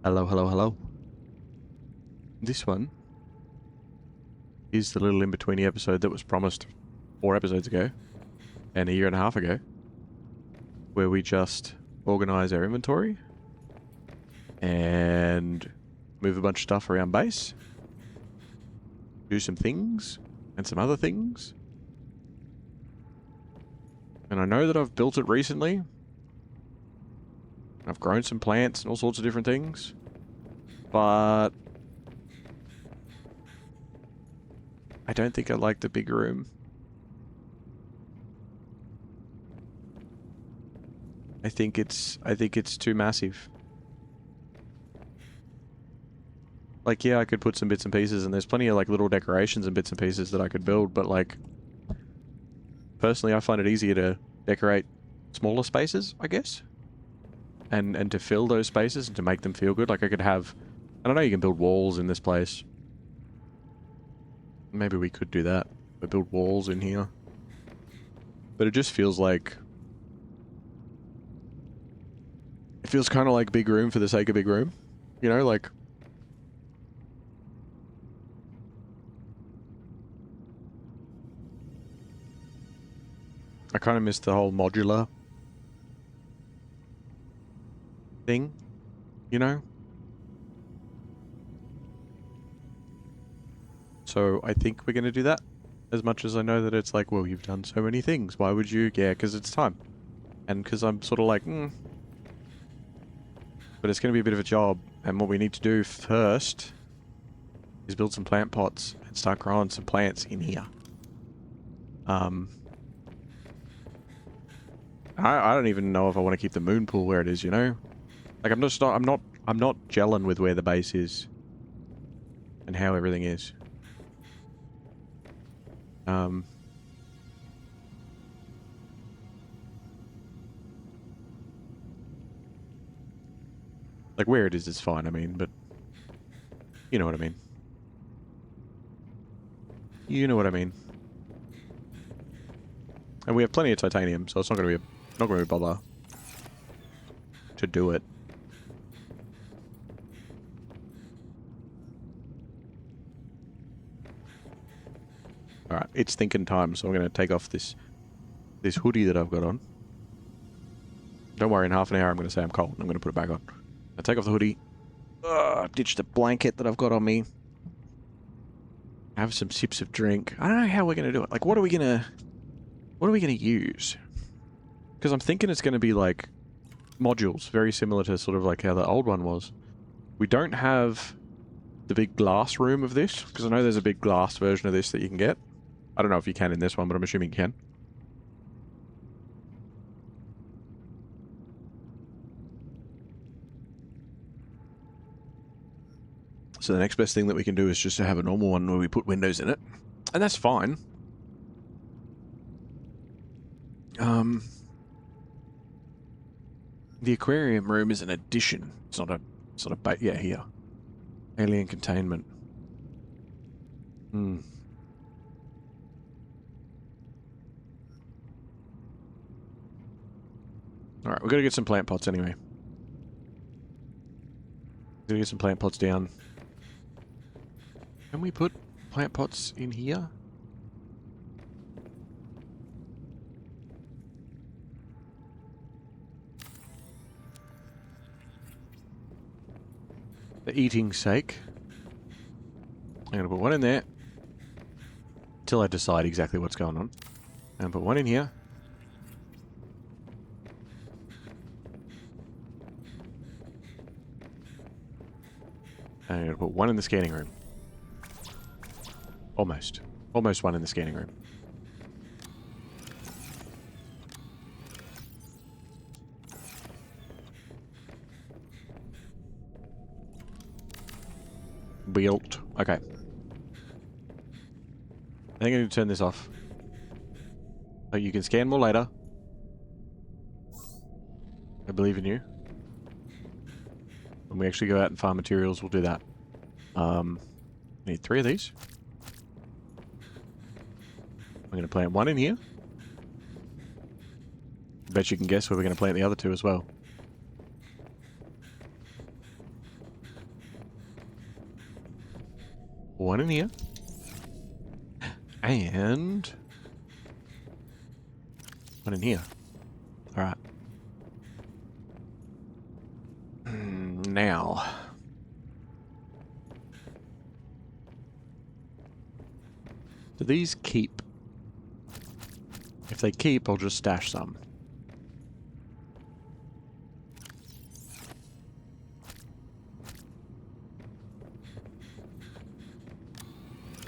Hello, hello, hello. This one is the little in-betweeny episode that was promised 4 episodes ago and a year and a half ago, where we just organize our inventory and move a bunch of stuff around base, do some things and some other things. And I know that I've built it recently. I've grown some plants and all sorts of different things, but I don't think I like the big room. I think it's too massive. Like, yeah, I could put some bits and pieces, and there's plenty of like little decorations and bits and pieces that I could build, but like, personally I find it easier to decorate smaller spaces, I guess. And to fill those spaces and to make them feel good. Like I could have, I don't know, you can build walls in this place. Maybe we could do that. We build walls in here. But it just feels like, it feels kind of like big room for the sake of big room. You know, like, I kind of miss the whole modular thing, you know? So I think we're going to do that. As much as I know that it's like, well, you've done so many things. Why would you? Yeah, because it's time. And because I'm sort of like, But it's going to be a bit of a job. And what we need to do first is build some plant pots and start growing some plants in here. I don't even know if I want to keep the moon pool where it is, you know? Like, I'm not gelling with where the base is and how everything is. Like, where it is fine, I mean, but you know what I mean. You know what I mean. And we have plenty of titanium, so it's not going to be a bother to do it. Alright, it's thinking time, so I'm going to take off this hoodie that I've got on. Don't worry, in half an hour I'm going to say I'm cold. I'm going to put it back on. I take off the hoodie. Ditch the blanket that I've got on me. Have some sips of drink. I don't know how we're going to do it. Like, what are we going to use? Because I'm thinking it's going to be like modules, very similar to sort of like how the old one was. We don't have the big glass room of this, because I know there's a big glass version of this that you can get. I don't know if you can in this one, but I'm assuming you can. So the next best thing that we can do is just to have a normal one where we put windows in it. And that's fine. The aquarium room is an addition. It's not a yeah, here. Alien containment. Alright, we've got to get some plant pots anyway. Gotta get some plant pots down. Can we put plant pots in here? For eating's sake. I'm going to put one in there. Till I decide exactly what's going on. And put one in here. And I'm going to put one in the scanning room. Almost. Almost one in the scanning room. Built. Okay. I think I need to turn this off. So you can scan more later. I believe in you. When we actually go out and farm materials, we'll do that. Need 3 of these. I'm going to plant one in here. Bet you can guess where we're going to plant the other 2 as well. One in here. And one in here. Alright. Now. Do these keep? If they keep, I'll just stash some.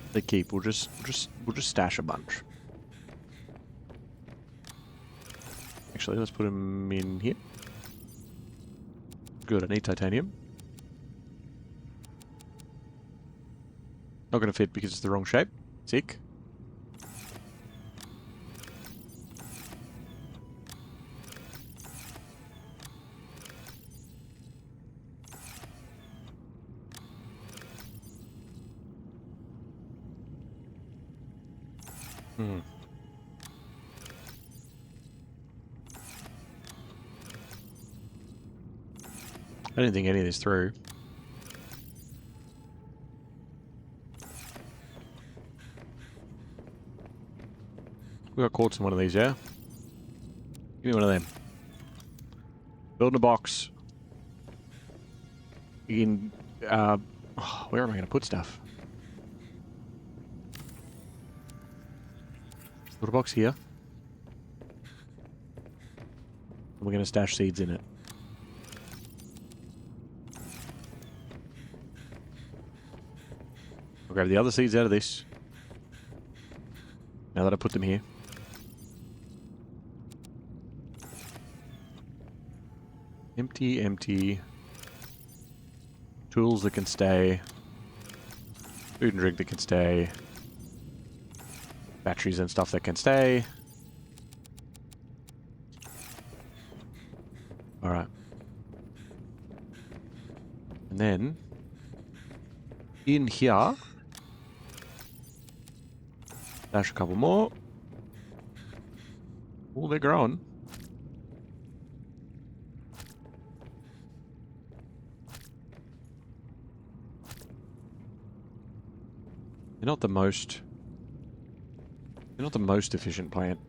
If they keep, we'll just stash a bunch. Actually, let's put them in here. Good, I need titanium. Not going to fit because it's the wrong shape. Sick. I didn't think any of this through. We got quartz in one of these, yeah? Give me one of them. Building a box. You can, where am I going to put stuff? Put a box here. And we're going to stash seeds in it. I'll grab the other seeds out of this. Now that I put them here. Empty, empty. Tools that can stay. Food and drink that can stay. Batteries and stuff that can stay. Alright. And then, in here, dash a couple more. Oh, they're growing. They're not the most... They're not the most efficient plant.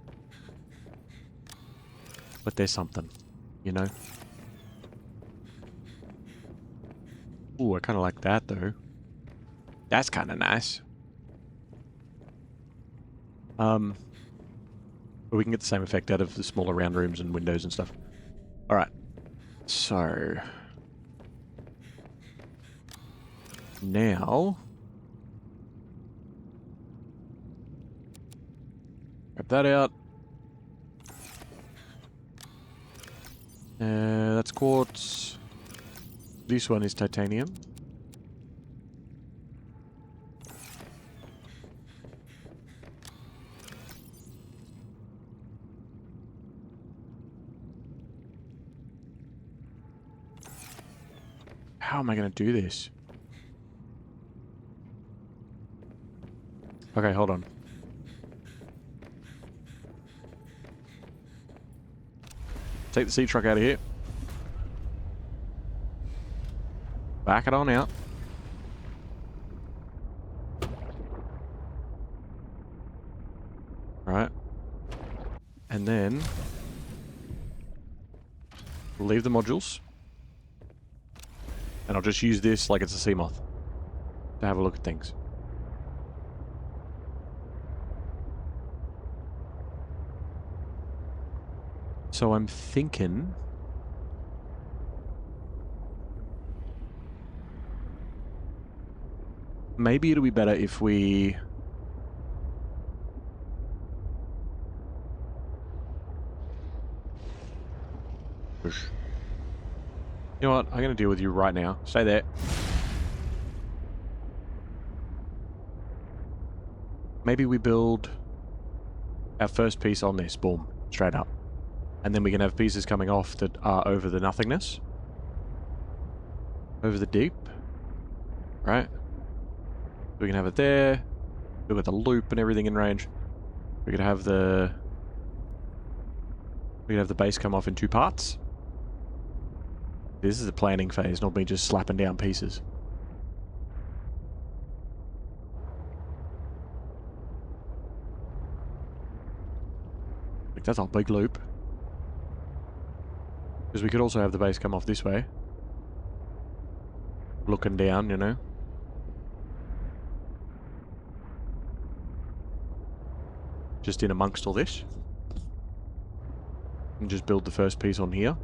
But there's something, you know? Ooh, I kind of like that, though. That's kind of nice. But we can get the same effect out of the smaller round rooms and windows and stuff. Alright. So... now... grab that out. That's quartz. This one is titanium. How am I going to do this? Okay, hold on. Take the seed truck out of here. Back it on out. Right. And then leave the modules. And I'll just use this like it's a sea moth to have a look at things. So I'm thinking... maybe it'll be better if we... push. You know what? I'm going to deal with you right now. Stay there. Maybe we build our first piece on this. Boom. Straight up. And then we can have pieces coming off that are over the nothingness. Over the deep. Right? We can have it there. We've got the loop and everything in range. We could have the... we could have the base come off in 2 parts. This is the planning phase, not me just slapping down pieces. That's a big loop. Because we could also have the base come off this way. Looking down, you know. Just in amongst all this. And just build the first piece on here.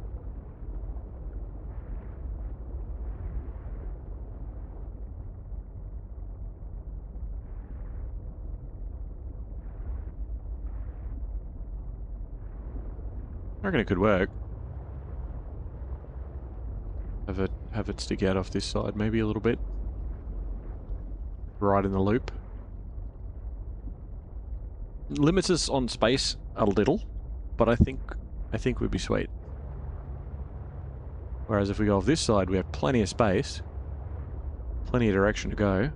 I reckon it could work. Have it stick out off this side maybe a little bit. Right in the loop. Limits us on space a little, but I think we'd be sweet. Whereas if we go off this side, we have plenty of space, plenty of direction to go.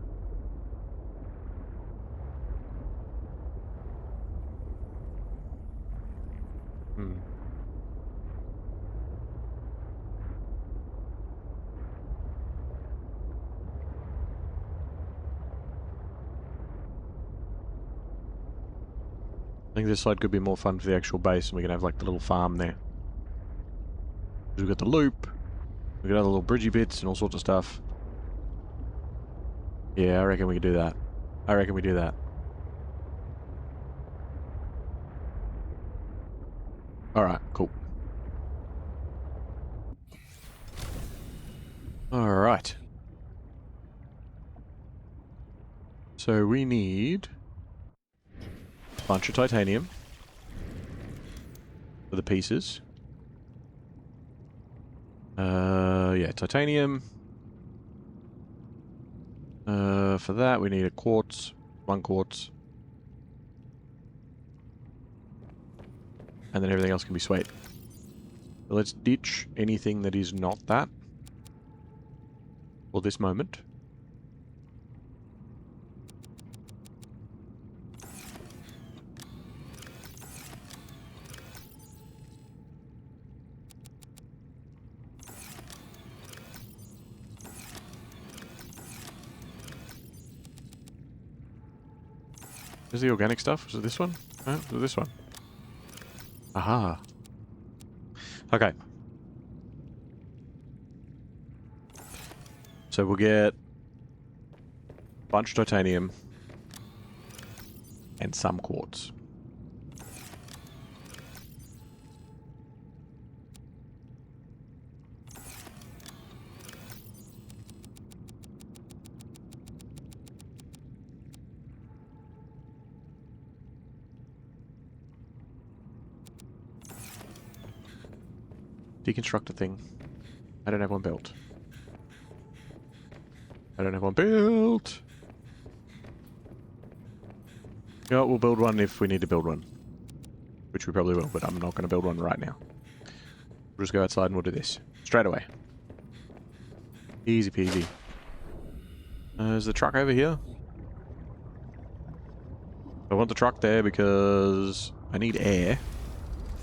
I think this side could be more fun for the actual base, and we can have like the little farm there. We've got the loop, we've got other little bridgey bits and all sorts of stuff. Yeah, I reckon we could do that. I reckon we do that. Alright, cool. Alright. So we need a bunch of titanium for the pieces. Yeah, titanium. For that we need a quartz, 1 quartz. And then everything else can be sweet. So let's ditch anything that is not that for this moment. Is the organic stuff? Was it this one? No, was it this one? Aha. Okay. So we'll get a bunch of titanium and some quartz. Deconstruct a thing. I don't have one built. I don't have one built. You know what, we'll build one if we need to build one. Which we probably will, but I'm not going to build one right now. We'll just go outside and we'll do this. Straight away. Easy peasy. Is the truck over here? I want the truck there because I need air.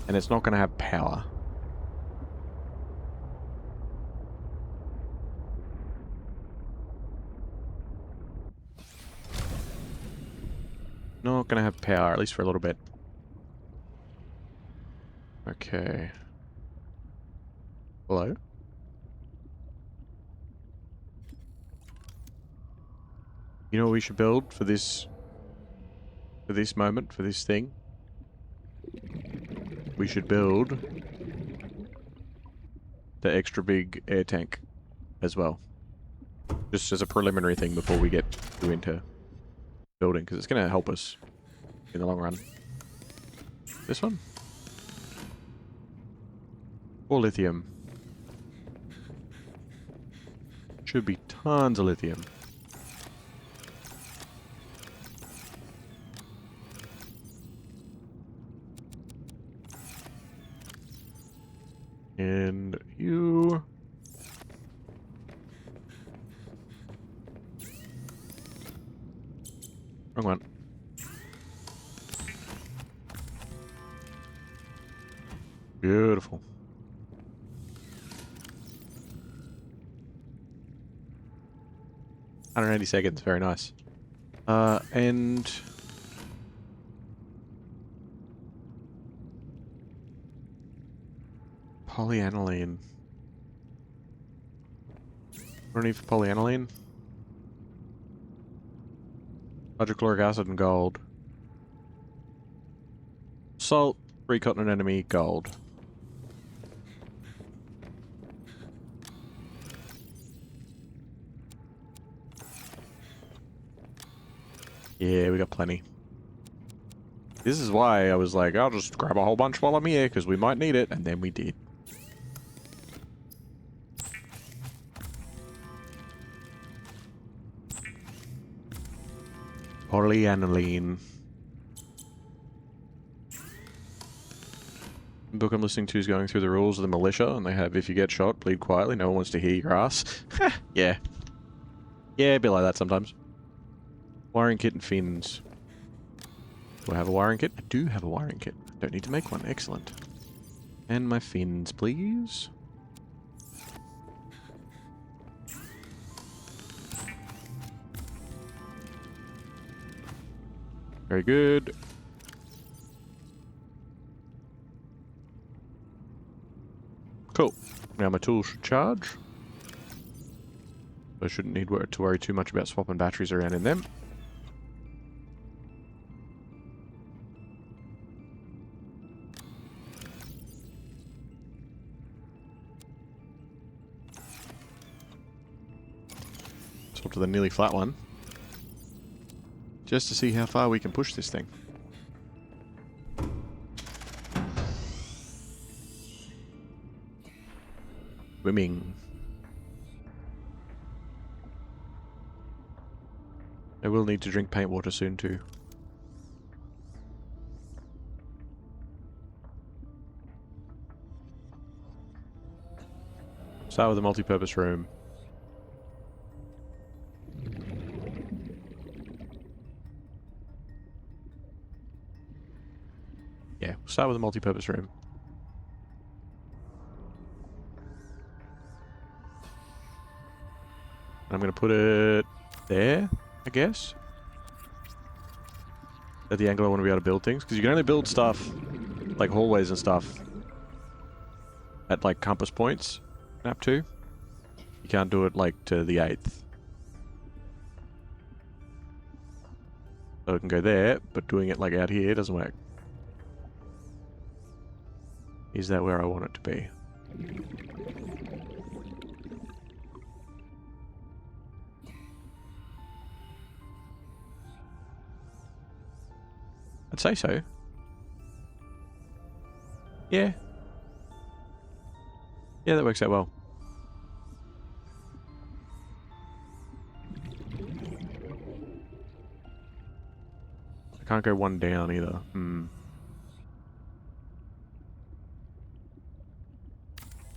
And it's not going to have power. Not gonna have power, at least for a little bit. Okay. Hello? You know what we should build for this moment, for this thing? We should build the extra big air tank as well. Just as a preliminary thing before we get into building, because it's going to help us in the long run. This one? Or lithium? Should be tons of lithium. And you... Wrong one. Beautiful. 180 seconds, very nice. And Polyaniline. What do I need for polyaniline? Hydrochloric acid and gold. Salt, recontinent enemy, gold. Yeah, we got plenty. This is why I was like, I'll just grab a whole bunch while I'm here, because we might need it, and then we did. Polyaniline. The book I'm listening to is going through the rules of the militia, and they have, if you get shot, bleed quietly, no one wants to hear your ass. Yeah. Yeah, a bit like that sometimes. Wiring kit and fins. Do I have a wiring kit? I do have a wiring kit. Don't need to make one. Excellent. And my fins, please. Very good. Cool. Now my tools should charge. I shouldn't need to worry too much about swapping batteries around in them. Swap to the nearly flat one. Just to see how far we can push this thing. Swimming. I will need to drink paint water soon too. Start with the multi-purpose room. Yeah, we'll start with the multi-purpose room. I'm going to put it there, I guess. At the angle I want to be able to build things. Because you can only build stuff, like hallways and stuff, at like compass points, map 2. You can't do it like to the 8th. So it can go there, but doing it like out here doesn't work. Is that where I want it to be? I'd say so. Yeah. Yeah, that works out well. I can't go one down either.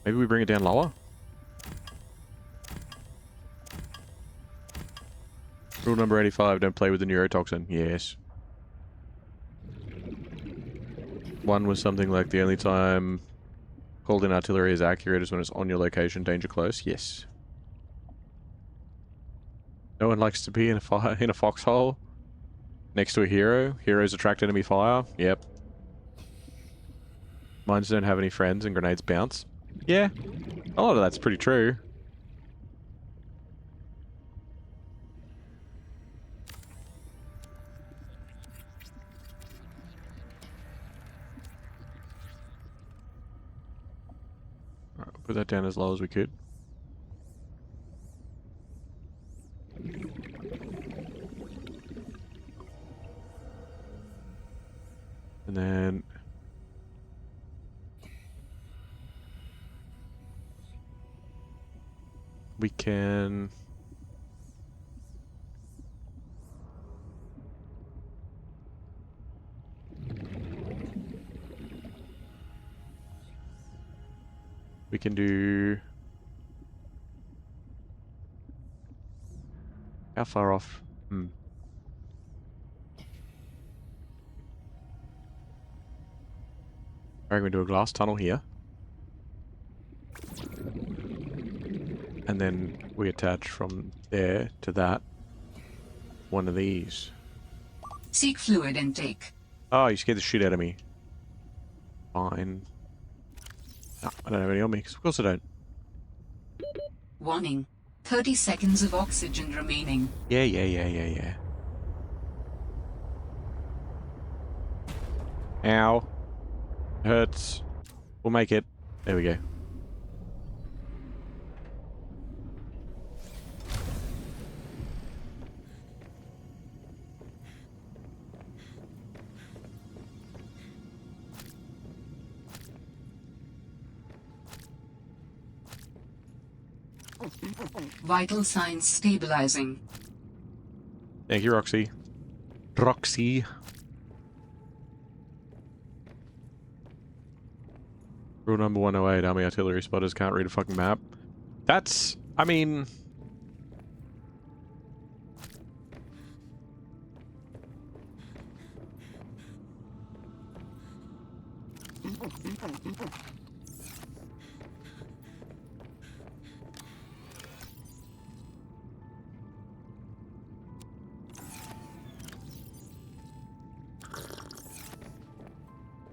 Maybe we bring it down lower? Rule number 85, don't play with the neurotoxin. Yes. One was something like the only time called in artillery is accurate is when it's on your location, danger close. Yes. No one likes to be in a foxhole next to a hero. Heroes attract enemy fire. Yep. Mines don't have any friends and grenades bounce. Yeah. A lot of that's pretty true. Alright, we'll put that down as low as we could. And then we can do how far off? I reckon we do a glass tunnel here. And then we attach from there to that one of these. Seek fluid intake. Oh, you scared the shit out of me. Fine. No, I don't have any on me, 'cause of course I don't. Warning. 30 seconds of oxygen remaining. Yeah. Ow. Hurts. We'll make it. There we go. Vital signs stabilizing. Thank you, Roxy. Roxy. Rule number 108, Army artillery spotters can't read a fucking map. That's... I mean...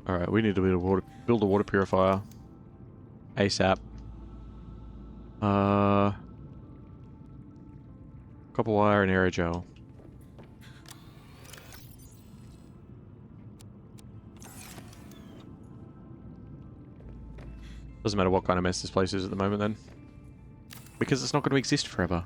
Alright, we need to build a water purifier. ASAP. Copper wire and aerogel. Doesn't matter what kind of mess this place is at the moment then. Because it's not going to exist forever.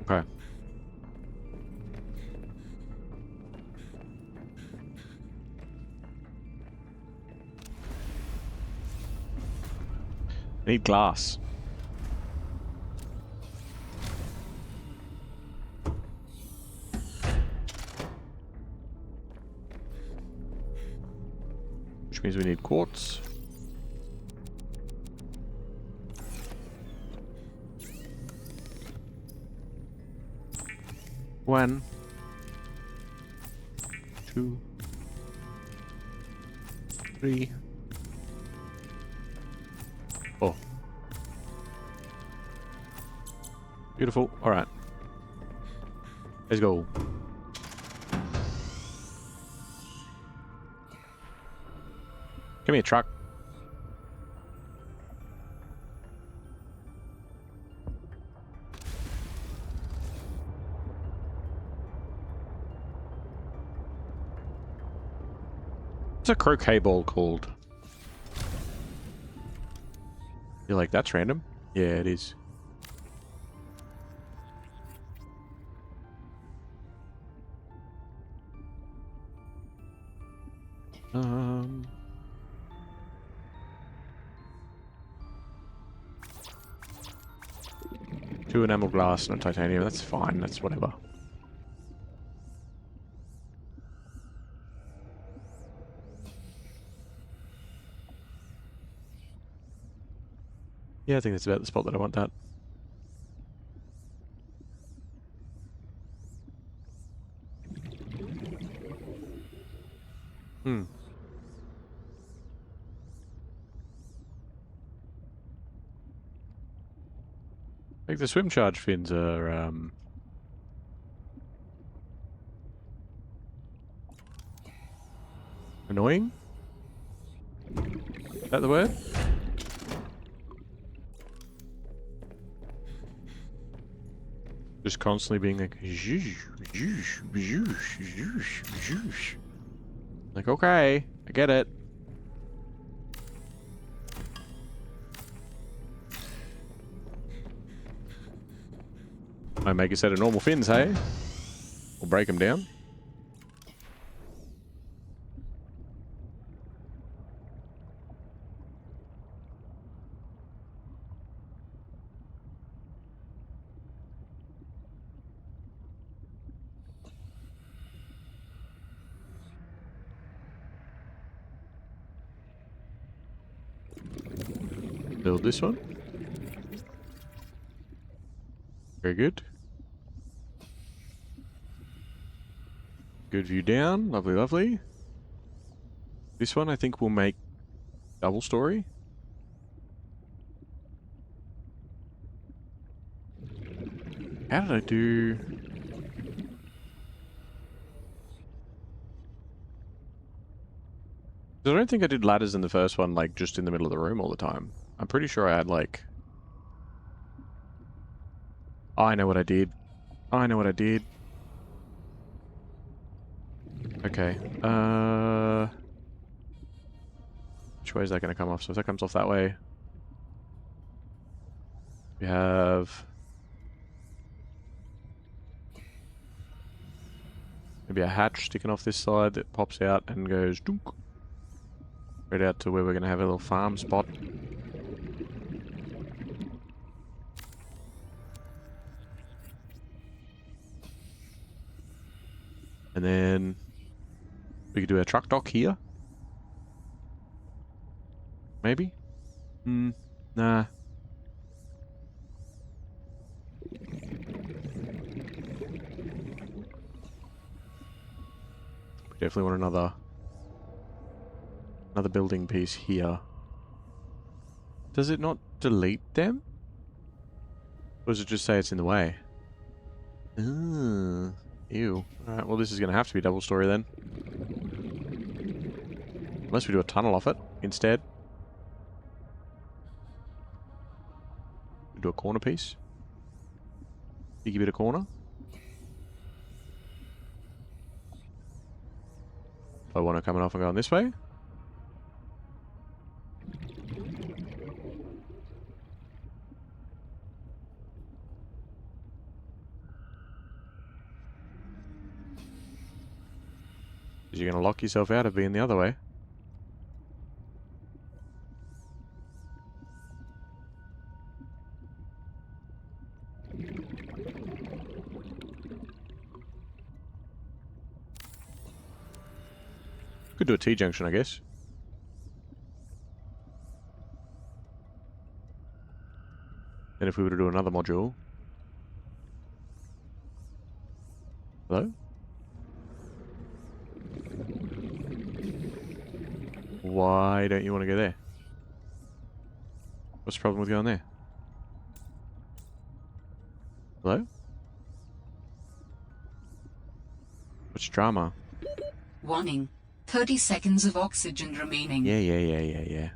Okay. I need glass. Which means we need quartz. One. 2. 3. Oh. Beautiful. Alright. Let's go. Give me a truck. What's a croquet ball called? You're like, that's random? Yeah, it is. Two enamel glass, not titanium. That's fine. That's whatever. Yeah, I think that's about the spot that I want that. I think the swim charge fins are, annoying? Is that the word? Just constantly being like, like, okay, I get it. I make a set of normal fins, hey? We'll break them down. Build this one. Very good. Good view down. Lovely, lovely. This one I think will make double story. How did I do... I don't think I did ladders in the first one, like, just in the middle of the room all the time. I'm pretty sure I had, like... Oh, I know what I did. I know what I did. Okay. Which way is that going to come off? So if that comes off that way... We have... Maybe a hatch sticking off this side that pops out and goes dunk. Right out to where we're going to have a little farm spot. And then we could do a truck dock here. Maybe? Nah. We definitely want another building piece here. Does it not delete them? Or does it just say it's in the way? Ew. Alright, well this is going to have to be double story then. Unless we do a tunnel off it instead. We do a corner piece. Biggie bit of corner. I want to come off and go on this way. You're going to lock yourself out of being the other way. Could do a T-junction, I guess. Then if we were to do another module... Hello? Why don't you want to go there? What's the problem with going there? Hello? What's drama? Warning. 30 seconds of oxygen remaining. Yeah.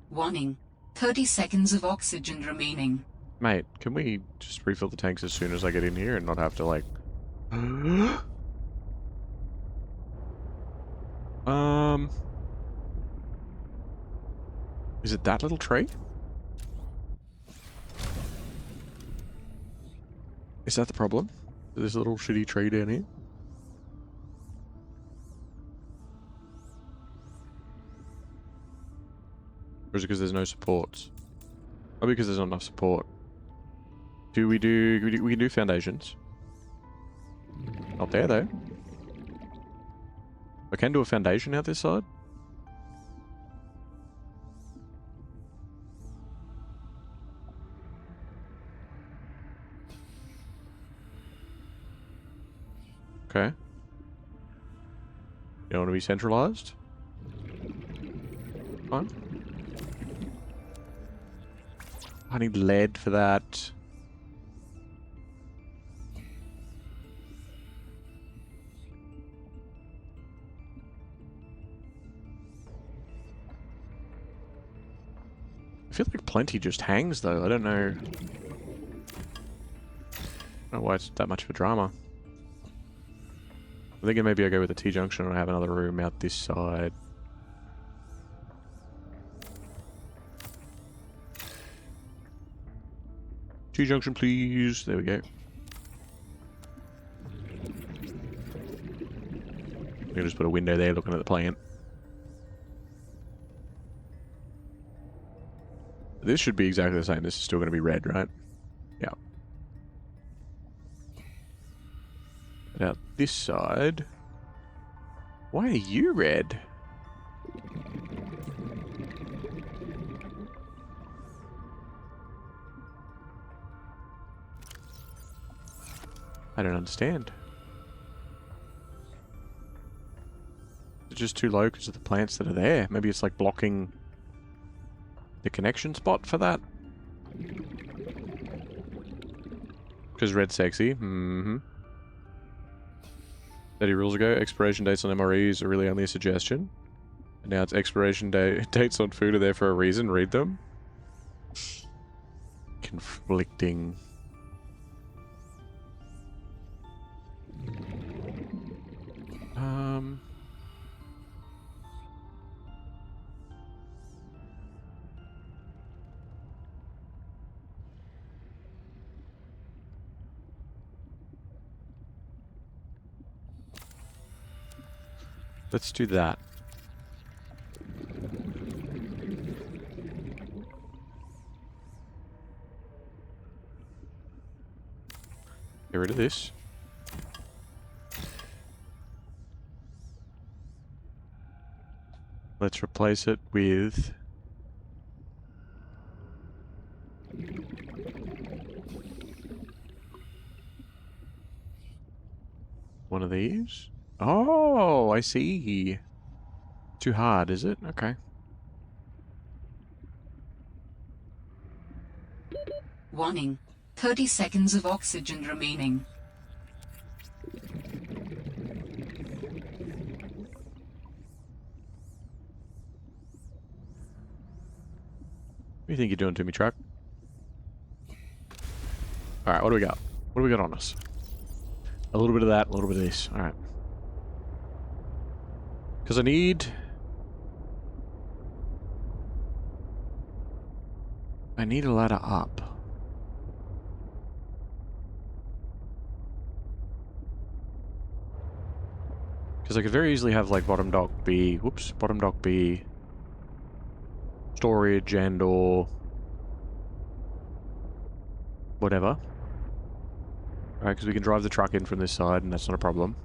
Warning. 30 seconds of oxygen remaining. Mate, can we just refill the tanks as soon as I get in here and not have to, like... Is it that little tree? Is that the problem? This little shitty tree down here? Or is it because there's no supports? Oh, because there's not enough support. We can do foundations. Not there though. I can do a foundation out this side. Okay. You don't want to be centralized? Fine. I need lead for that. I feel like plenty just hangs though. I don't know why it's that much of a drama. I'm thinking maybe I go with a T-junction and I have another room out this side. T-junction, please. There we go. We can just put a window there looking at the plant. This should be exactly the same. This is still going to be red, right? Yeah. But out this side... Why are you red? I don't understand. Is it just too low because of the plants that are there? Maybe it's like blocking the connection spot for that? Because red's sexy. Mm-hmm. 30 rules ago, expiration dates on MREs are really only a suggestion. And now it's expiration dates on food are there for a reason. Read them. Conflicting. Let's do that. Get rid of this. Let's replace it with... one of these? Oh, I see. Too hard, is it? Okay. Warning. 30 seconds of oxygen remaining. What do you think you're doing to me, truck? Alright, what do we got? What do we got on us? A little bit of that, a little bit of this. Alright. Because I need a ladder up. Because I could very easily have, like, bottom dock be... Whoops. Bottom dock be... storage and or... whatever. Alright, because we can drive the truck in from this side, and that's not a problem.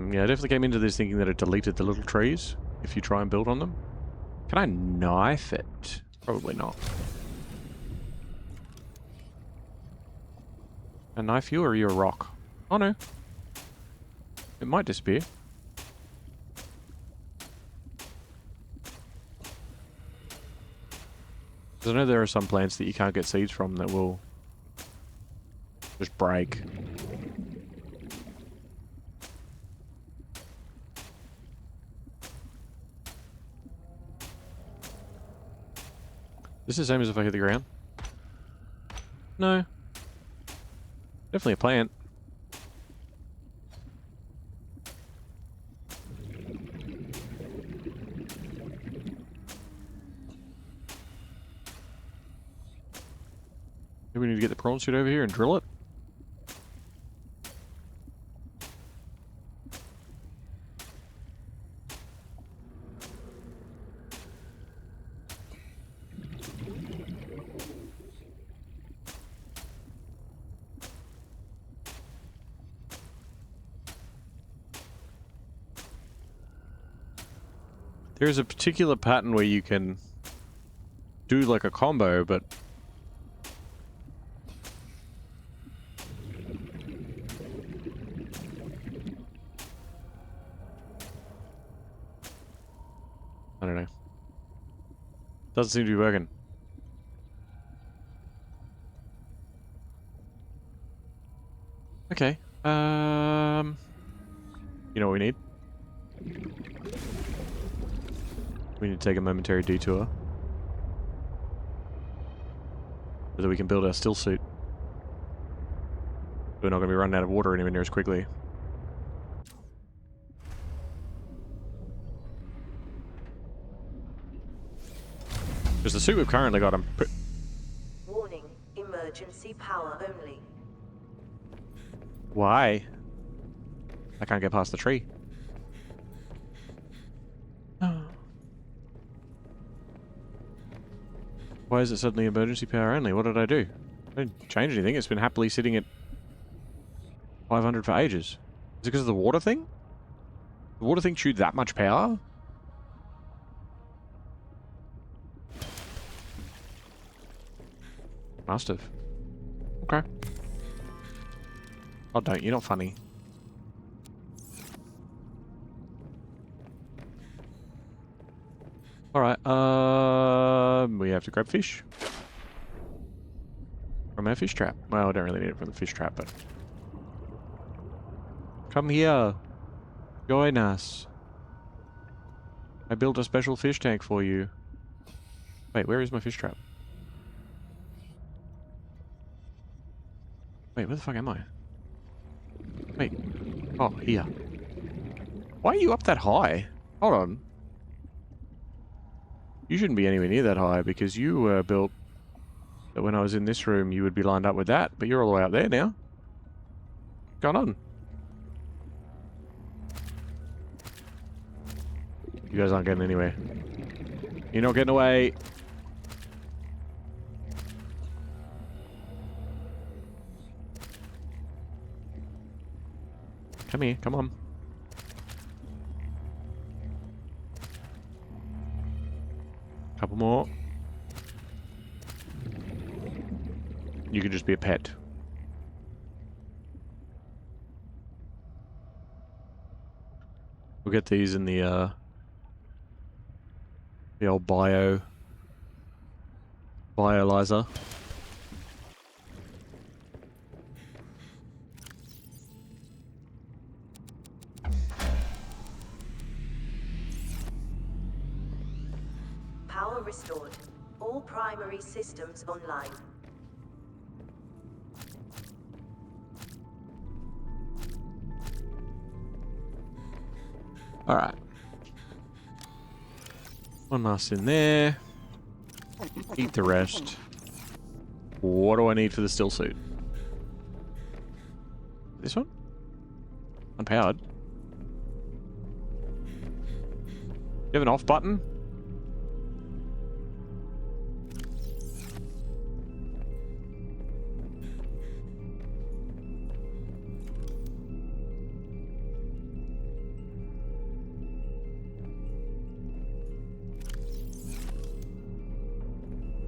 Yeah, I definitely came into this thinking that it deleted the little trees, if you try and build on them. Can I knife it? Probably not. A knife you, or are you a rock? Oh no. It might disappear. Because I know there are some plants that you can't get seeds from that will just break. This is the same as if I hit the ground? No. Definitely a plant. Maybe we need to get the prawn suit over here and drill it. There's a particular pattern where you can do like a combo, but I don't know. Doesn't seem to be working. Okay. You know what we need? We need to take a momentary detour so that we can build our still suit. We're not going to be running out of water anywhere near as quickly. Because the suit we've currently got, Warning, emergency power only. Why? I can't get past the tree. Why is it suddenly emergency power only? What did I do? I didn't change anything. It's been happily sitting at 500 for ages. Is it because of the water thing? The water thing chewed that much power? Must have. Okay. Oh, don't. You're not funny. Alright, we have to grab fish. From our fish trap. Well, I don't really need it from the fish trap, but... Come here. Join us. I built a special fish tank for you. Wait, where is my fish trap? Wait, where the fuck am I? Wait. Oh, here. Why are you up that high? Hold on. You shouldn't be anywhere near that high because you were built that when I was in this room you would be lined up with that, but you're all the way up there now. What's going on? You guys aren't getting anywhere. You're not getting away. Come here, come on. Couple more. You could just be a pet. We'll get these in the old biolyzer. Power restored. All primary systems online. Alright. One mask in there. Eat the rest. What do I need for the still suit? This one? Unpowered. You have an off button?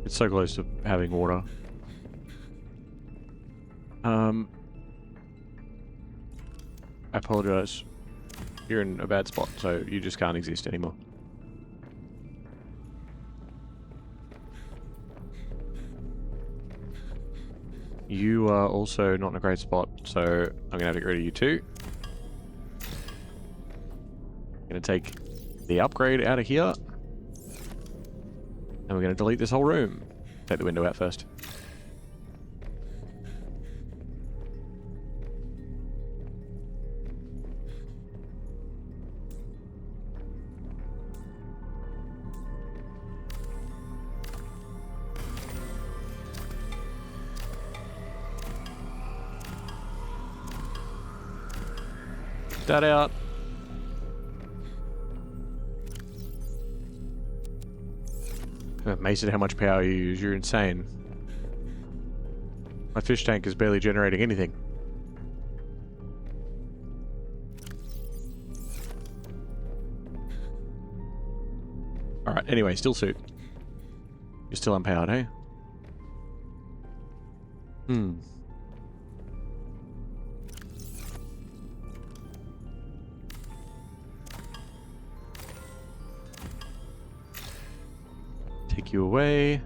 It's so close to having water. I apologize. You're in a bad spot, so you just can't exist anymore. You are also not in a great spot, so I'm gonna have to get rid of you too. Gonna take the upgrade out of here. And we're gonna delete this whole room. Take the window out first. That out. I'm amazed at how much power you use. You're insane. My fish tank is barely generating anything. Alright, anyway, still suit. You're still unpowered, hey? Take you away.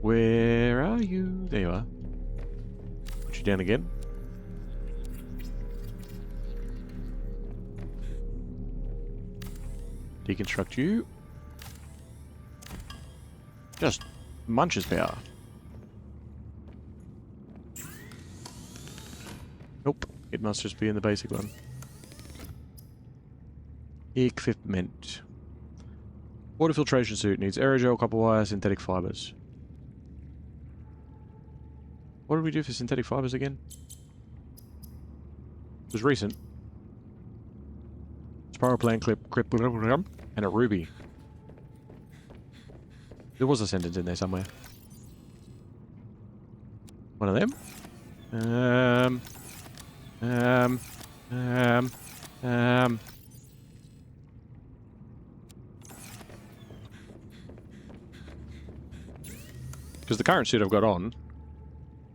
Where are you? There you are. Put you down again. Deconstruct you. Just munches power. Nope. It must just be in the basic one. Equipment. Water filtration suit needs aerogel, copper wire, synthetic fibers. What did we do for synthetic fibers again? It was recent. Spiral plan clip, and a ruby. There was a sentence in there somewhere. One of them. Because the current suit I've got on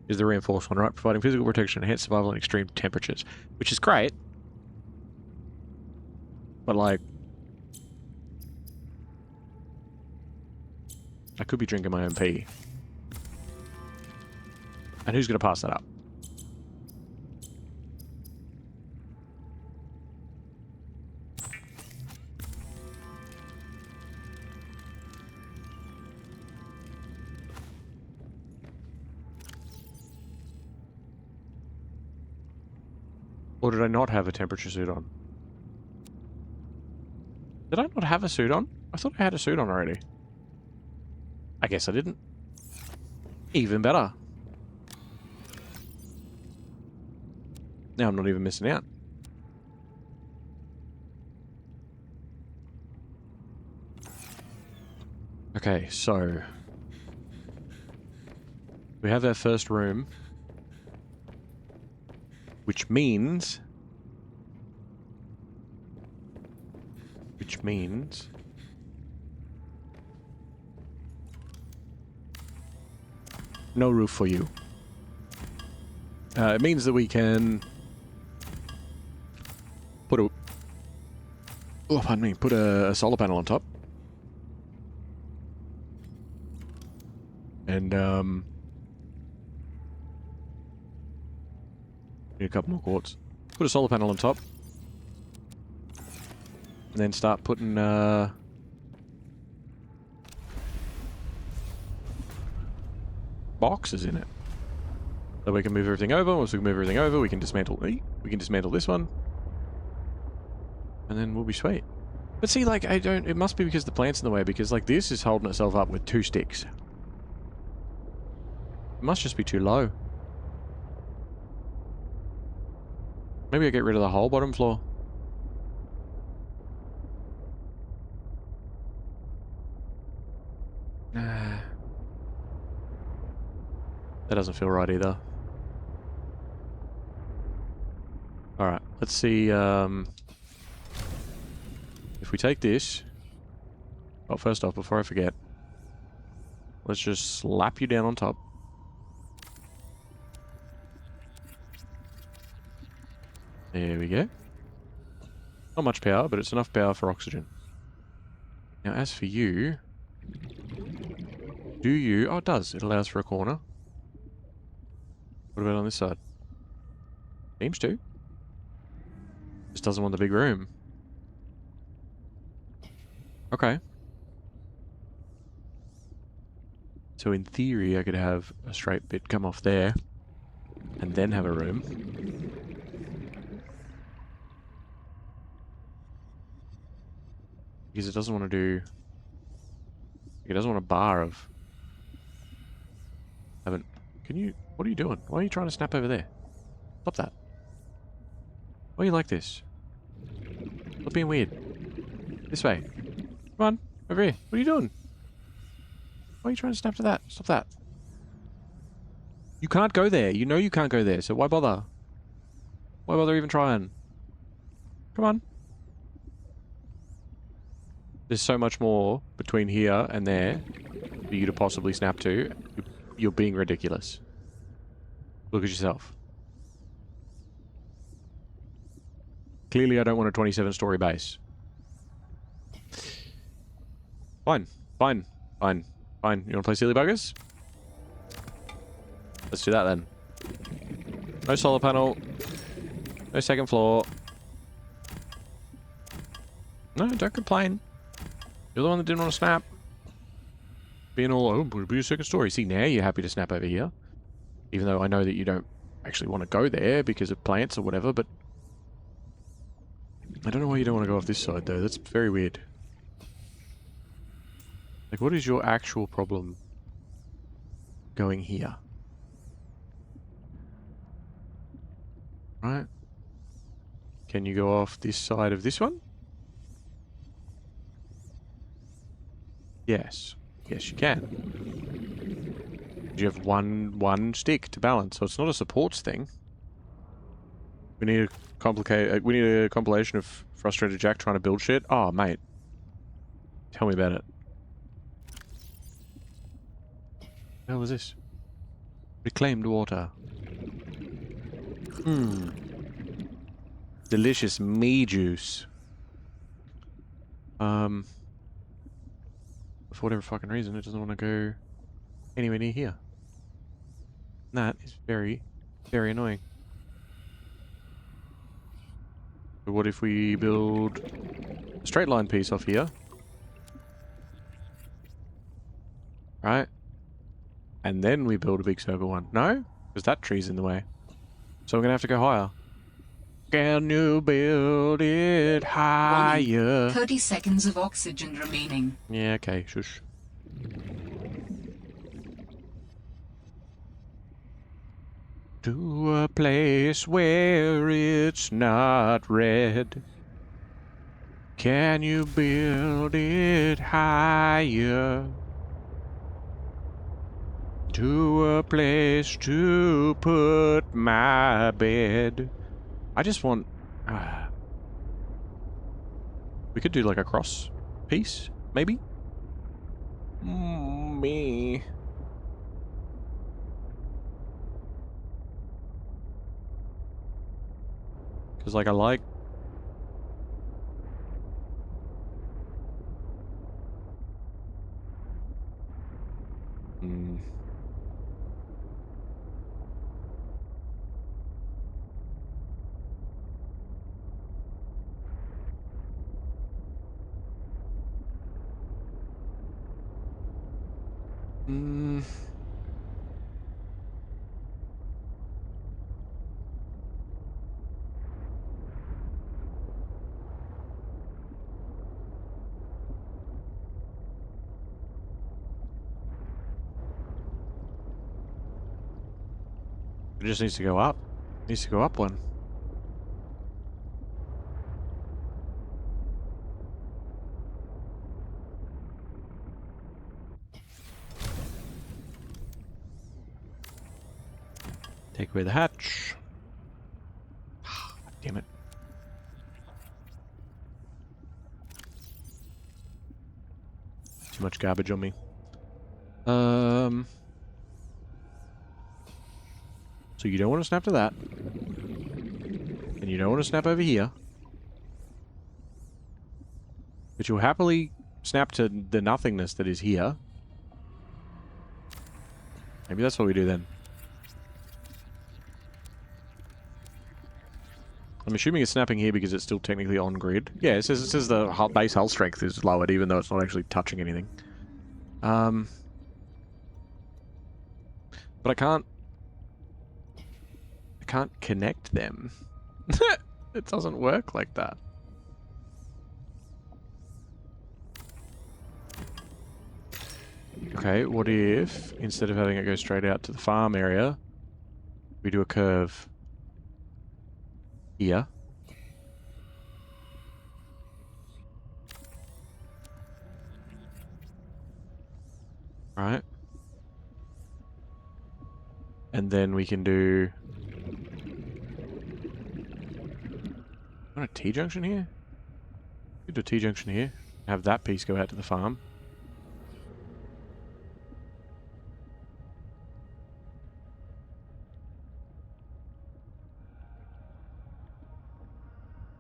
is the reinforced one, right? Providing physical protection, enhanced survival in extreme temperatures. Which is great. But, like, I could be drinking my own pee. And who's going to pass that up? Or did I not have a temperature suit on? Did I not have a suit on? I thought I had a suit on already. I guess I didn't. Even better. Now I'm not even missing out. Okay, so we have our first room, which means no roof for you. It means that we can put a solar panel on top. And need a couple more quartz. Put a solar panel on top. And then start putting boxes in it. So we can move everything over. Once we can move everything over, we can dismantle this one. And then we'll be sweet. But see, like, it must be because the plant's in the way, because, like, this is holding itself up with 2 sticks. It must just be too low. Maybe I get rid of the whole bottom floor. Nah. That doesn't feel right either. Alright, let's see, if we take this... Oh, first off, before I forget, let's just slap you down on top. There we go. Not much power, but it's enough power for oxygen. Now, as for you... Do you... Oh, it does. It allows for a corner. What about on this side? Seems to. Just doesn't want the big room. Okay. So in theory, I could have a straight bit come off there, and then have a room. Because it doesn't want to do... It doesn't want a bar of... Haven't... Can you... What are you doing? Why are you trying to snap over there? Stop that. Why are you like this? Stop being weird. This way. Come on. Over here. What are you doing? Why are you trying to snap to that? Stop that. You can't go there. You know you can't go there, so why bother? Why bother even trying? Come on. There's so much more between here and there for you to possibly snap to. You're being ridiculous. Look at yourself. Clearly I don't want a 27-story base. Fine. Fine. Fine. Fine. You want to play silly buggers? Let's do that then. No solar panel. No second floor. No, don't complain. You're the one that didn't want to snap. Being all, oh, it'll be a second story. See, now you're happy to snap over here. Even though I know that you don't actually want to go there because of plants or whatever, but... I don't know why you don't want to go off this side, though. That's very weird. Like, what is your actual problem going here? Right? Can you go off this side of this one? Yes. Yes, you can. You have one stick to balance, so it's not a supports thing. We need a compilation of frustrated Jack trying to build shit. Oh, mate. Tell me about it. What the hell is this? Reclaimed water. Delicious me juice. For whatever fucking reason, it doesn't want to go anywhere near here. That is very, very annoying. So what if we build a straight line piece off here? Right? And then we build a big circle one. No? Because that tree's in the way. So we're going to have to go higher. Can you build it higher? 30 seconds of oxygen remaining. Yeah, okay, shush. To a place where it's not red. Can you build it higher? To a place to put my bed. I just want... we could do like a cross piece, maybe? Me. Because like I like... It just needs to go up. It needs to go up one. Take away the hatch. Damn it. Too much garbage on me. So you don't want to snap to that. And you don't want to snap over here. But you'll happily snap to the nothingness that is here. Maybe that's what we do then. I'm assuming it's snapping here because it's still technically on grid. Yeah, it says the base hull strength is lowered even though it's not actually touching anything. But I can't connect them. It doesn't work like that. Okay, what if instead of having it go straight out to the farm area, we do a curve here. Right. And then we can do... want a T-junction here? We do a T-junction here. Have that piece go out to the farm.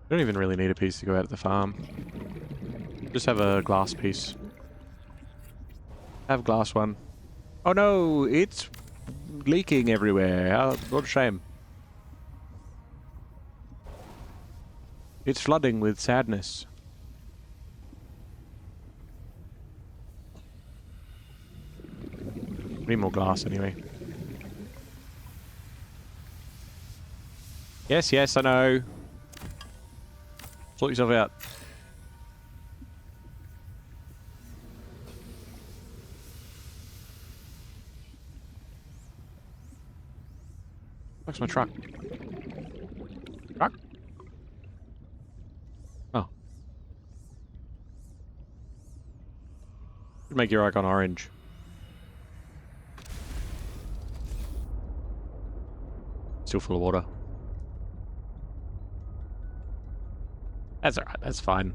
Don't even really need a piece to go out to the farm. Just have a glass piece. Have glass one. Oh no! It's leaking everywhere. What a shame. It's flooding with sadness. Need more glass anyway. Yes, yes, I know. Sort yourself out. Where's my truck? Truck? Oh. Should make your icon orange. Still full of water. That's alright, that's fine.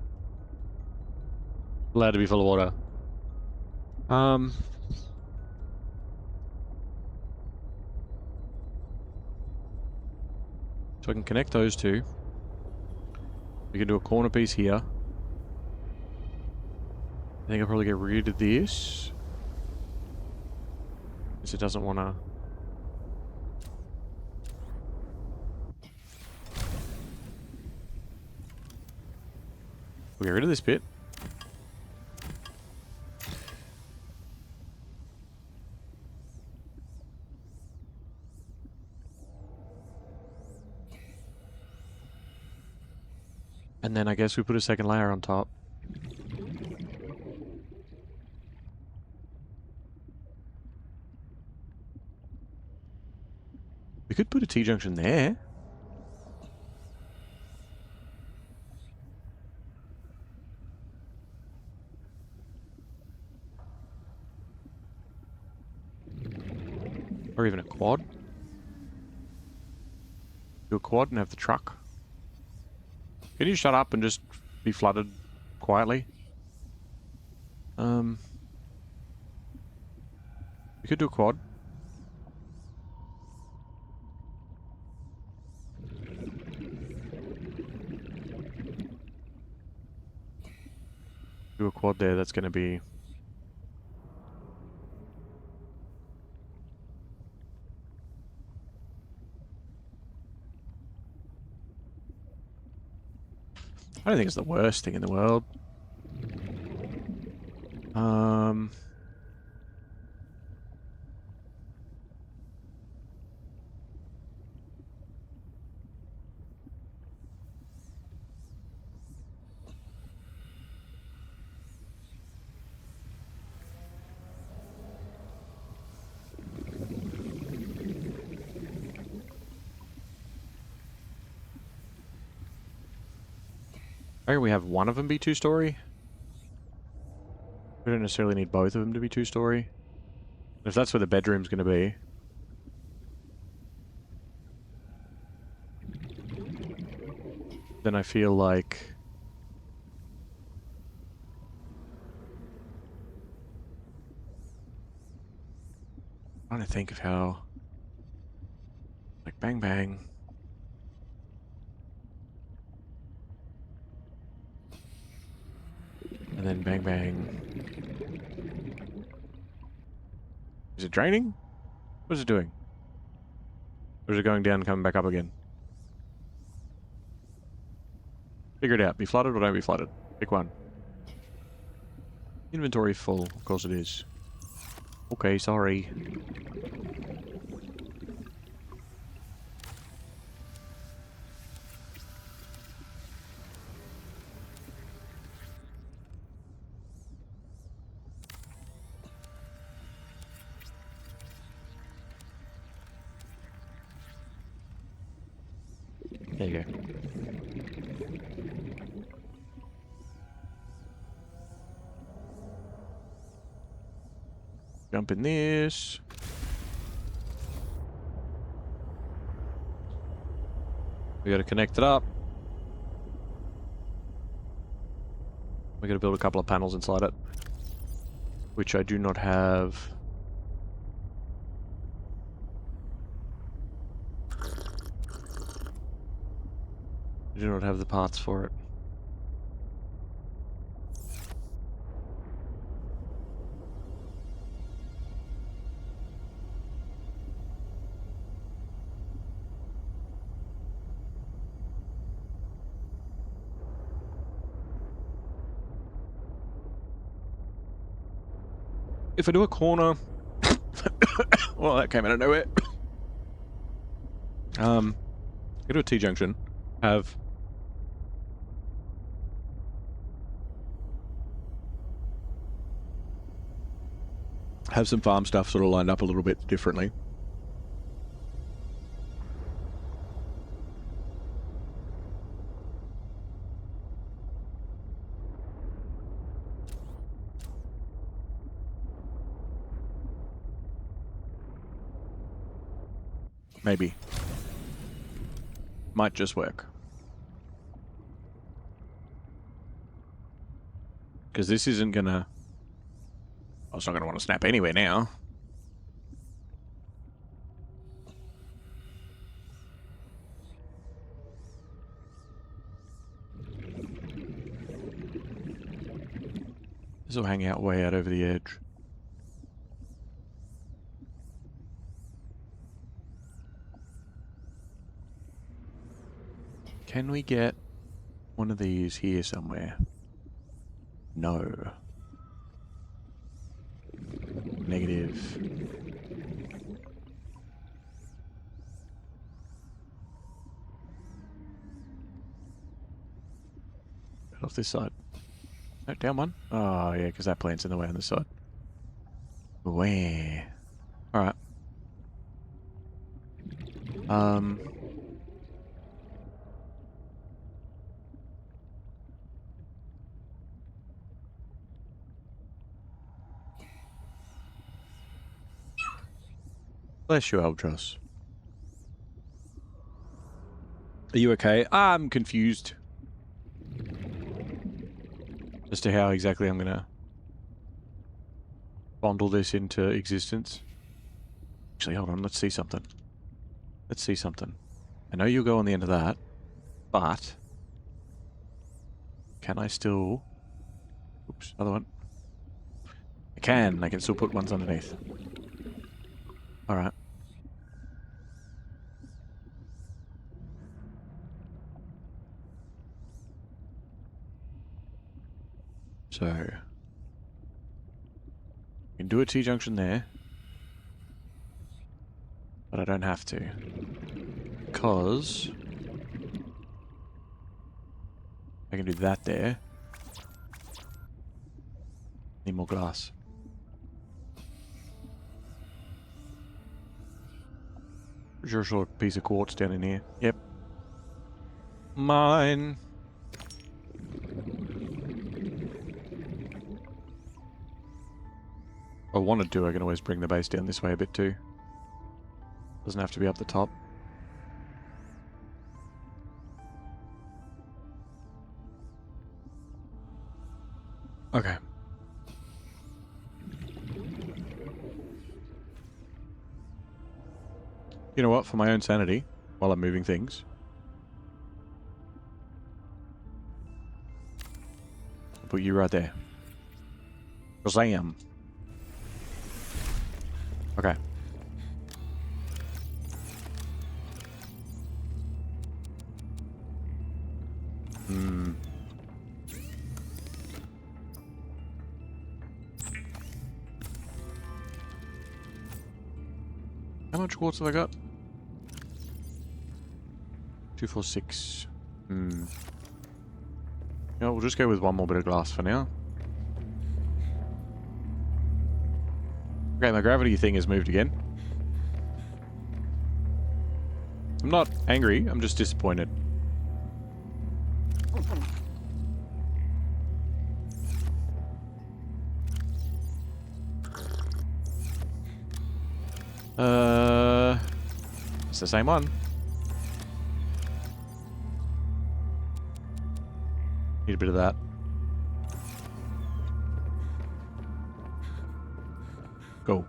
Allowed to be full of water. So I can connect those two. We can do a corner piece here. I think I'll probably get rid of this. Because it doesn't want to... We'll get rid of this bit. And then I guess we put a second layer on top. We could put a T-junction there. Or even a quad. Do a quad and have the truck. Can you shut up and just be flooded quietly? We could do a quad. Do a quad there, that's going to be... I don't think it's the worst thing in the world. I reckon we have one of them be two-story. We don't necessarily need both of them to be two-story. If that's where the bedroom's going to be... then I feel like... I'm trying to think of how... like, bang bang... and then bang bang... Is it draining? What is it doing? Or is it going down and coming back up again? Figure it out. Be flooded or don't be flooded. Pick one. Inventory full. Of course it is. Okay, sorry. There you go. Jump in this. We gotta connect it up. We gotta build a couple of panels inside it, which I do not have. I do not have the parts for it. If I do a corner... well, that came out of nowhere. Go to a T-junction. Have... some farm stuff sort of lined up a little bit differently. Maybe. Might just work. Because this isn't gonna... oh, it's not gonna want to snap anywhere now. This will hang out way out over the edge. Can we get one of these here somewhere? No. Negative. Off this side. No, down one. Oh, yeah, because that plant's in the way on this side. Where? Alright. Bless you, Aldros. Are you okay? I'm confused as to how exactly I'm gonna bundle this into existence. Actually, hold on, let's see something. Let's see something. I know you'll go on the end of that, but can I still... Oops, other one. I can still put ones underneath. Alright. So, we can do a T-junction there, but I don't have to, because I can do that there. Need more glass. Sure, a piece of quartz down in here. Yep. Mine. If I wanted to, I can always bring the base down this way a bit too. Doesn't have to be up the top. Okay. You know what? For my own sanity, while I'm moving things, I'll put you right there. Shazam! Okay. Hmm. How much quartz have I got? 246. Hmm. Yeah, we'll just go with one more bit of glass for now. Okay, my gravity thing has moved again. I'm not angry, I'm just disappointed. It's the same one. Need a bit of that. Go.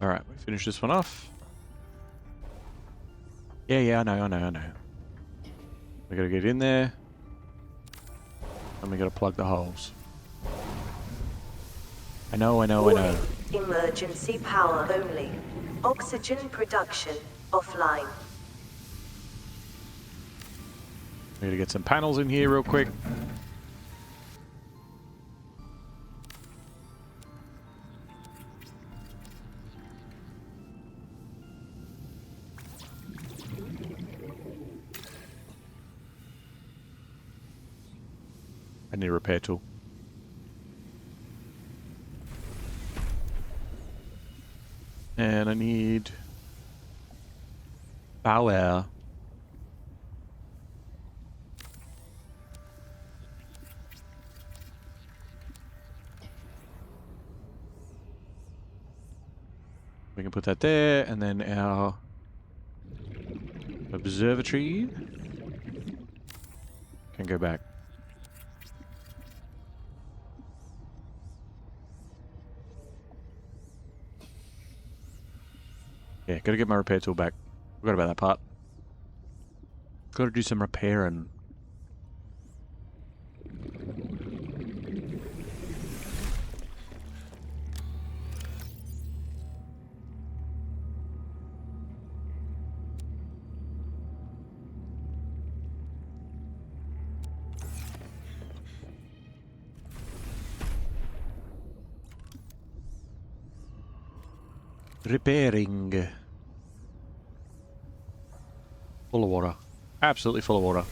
Alright, we finish this one off. Yeah, I know. We gotta get in there. And we gotta plug the holes. I know. Emergency power only. Oxygen production offline. We gotta get some panels in here real quick. I need a repair tool. And I need power. We can put that there, and then our observatory can go back. Yeah, gotta get my repair tool back. Forgot about that part. Gotta do some repairing. Repairing. Full of water. Absolutely full of water.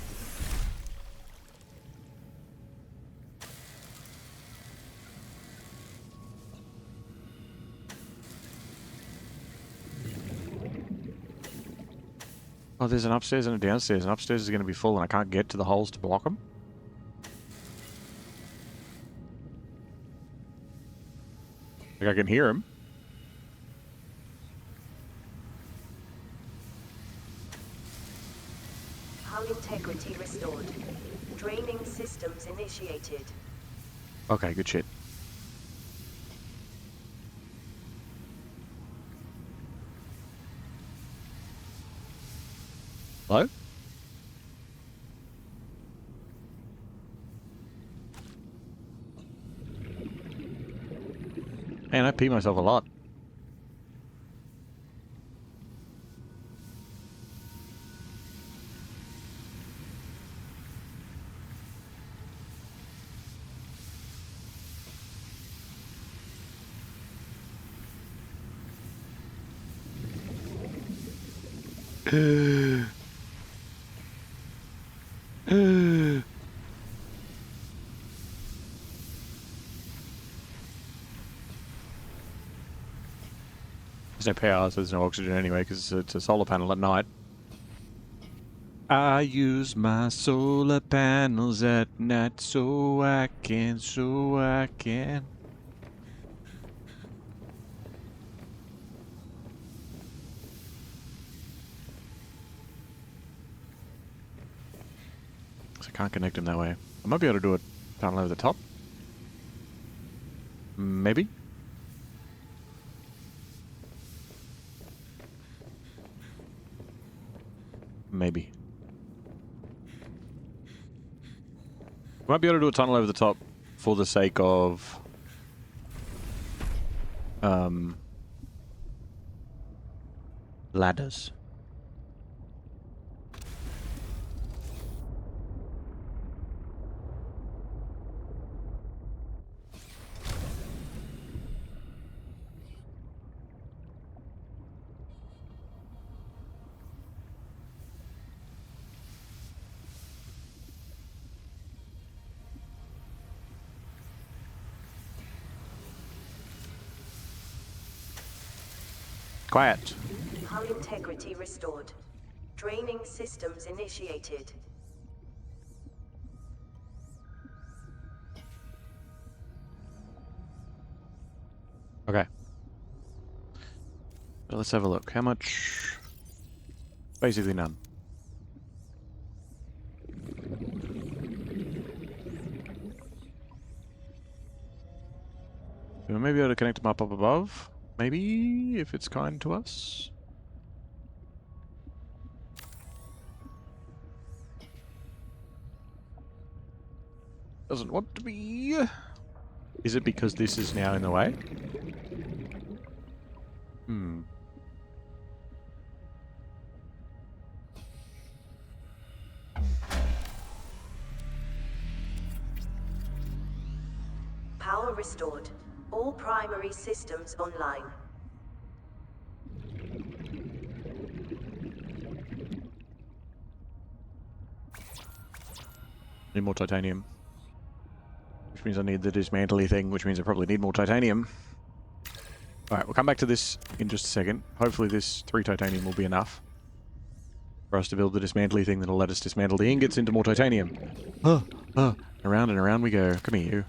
Oh, there's an upstairs and a downstairs, and upstairs is going to be full and I can't get to the holes to block them. Like I can hear them. Hull integrity restored. Draining systems initiated. Okay, good shit. Hello? Man, I pee myself a lot. There's no power, so there's no oxygen anyway, because it's a solar panel at night. I use my solar panels at night so I can. So I can't connect them that way. I might be able to do a tunnel over the top. Maybe? Maybe. Might be able to do a tunnel over the top for the sake of ladders. Quiet. Hull integrity restored. Draining systems initiated. Okay. Well, let's have a look. How much? Basically none. So we may be able to connect them up above. Maybe, if it's kind to us. Doesn't want to be. Is it because this is now in the way? Hmm. Power restored. All primary systems online. Need more titanium. Which means I need the dismantly thing, which means I probably need more titanium. Alright, we'll come back to this in just a second. Hopefully this 3 titanium will be enough for us to build the dismantly thing that'll let us dismantle the ingots into more titanium. Around and around we go. Come here, you.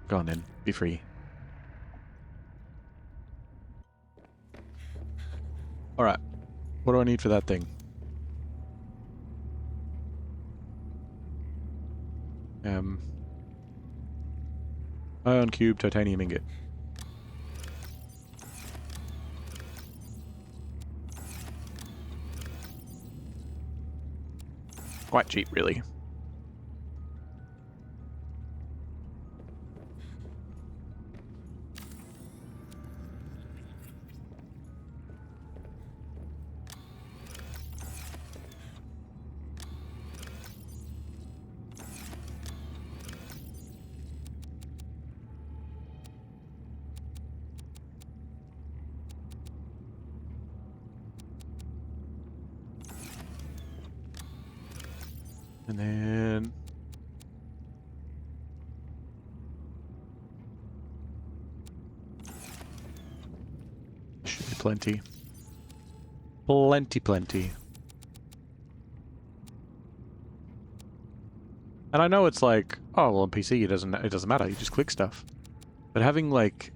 Go on then. Be free. Alright. What do I need for that thing? Ion cube, titanium ingot. Quite cheap, really. And then... should be plenty. Plenty. And I know it's like, oh, well, on PC it doesn't matter, you just click stuff. But having, like,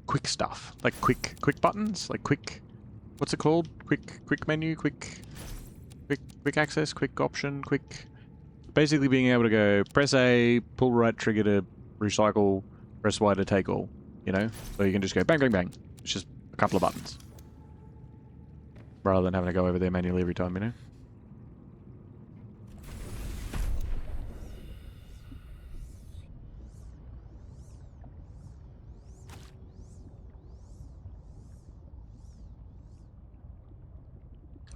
quick stuff, like quick buttons, like quick, what's it called? Quick menu, quick access, quick option, basically being able to go press A, pull right trigger to recycle, press Y to take all, you know? So you can just go bang, bang, bang. It's just a couple of buttons. Rather than having to go over there manually every time, you know?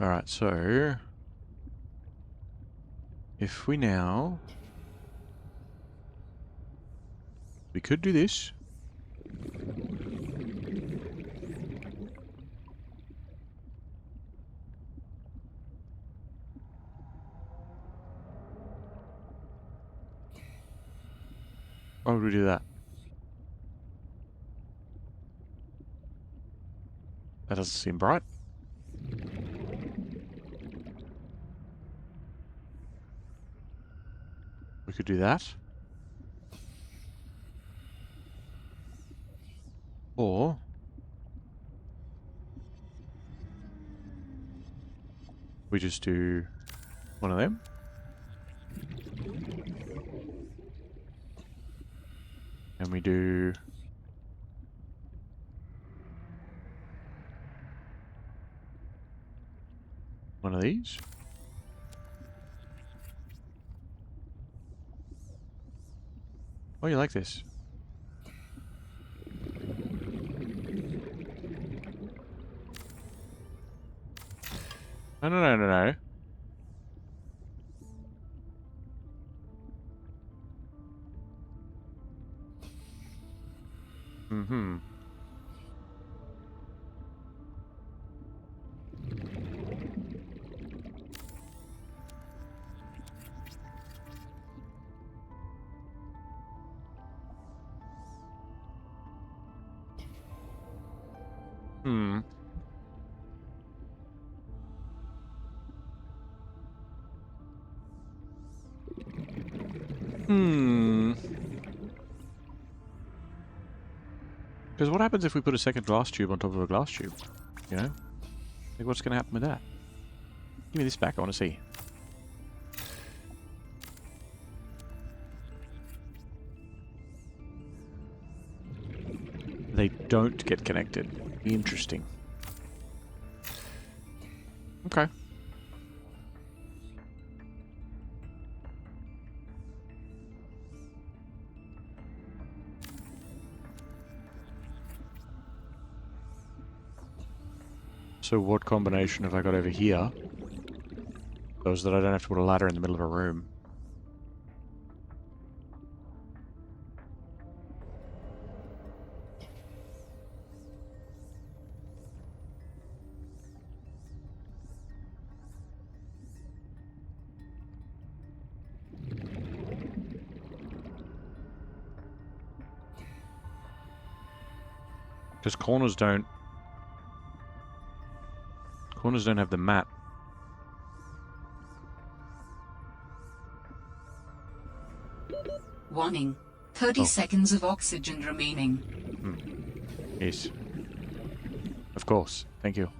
Alright, so... if we now... we could do this. Why would we do that? That doesn't seem bright. We could do that. Or... we just do one of them. And we do... one of these. Oh, you like this? No. Mm-hmm. Hmm. Hmm. Because what happens if we put a second glass tube on top of a glass tube? You know? Like, what's going to happen with that? Give me this back, I want to see. They don't get connected. Interesting. Okay. So what combination have I got over here? So that I don't have to put a ladder in the middle of a room. Because corners don't have the mat. Warning. 30 seconds of oxygen remaining. Yes. Of course. Thank you.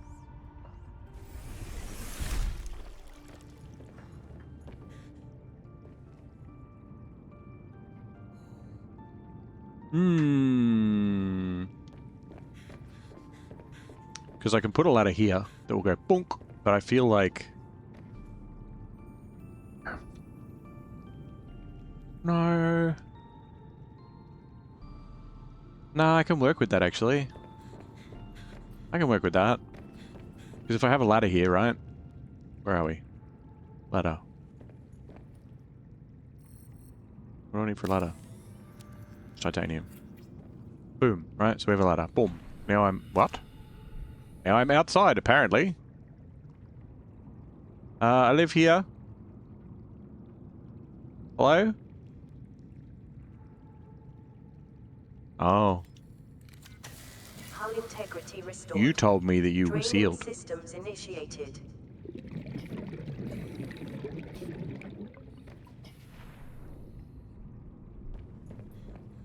Because I can put a ladder here that will go bonk, but I feel like No, I can work with that, actually. I can work with that. Because if I have a ladder here, right? Where are we? Ladder. What do I need for a ladder? Titanium. Boom. Right, so we have a ladder. Boom. Now I'm... What? Now I'm outside, apparently. I live here. Hello? Oh. Hull integrity restored. You told me that you were Draining sealed. systems initiated.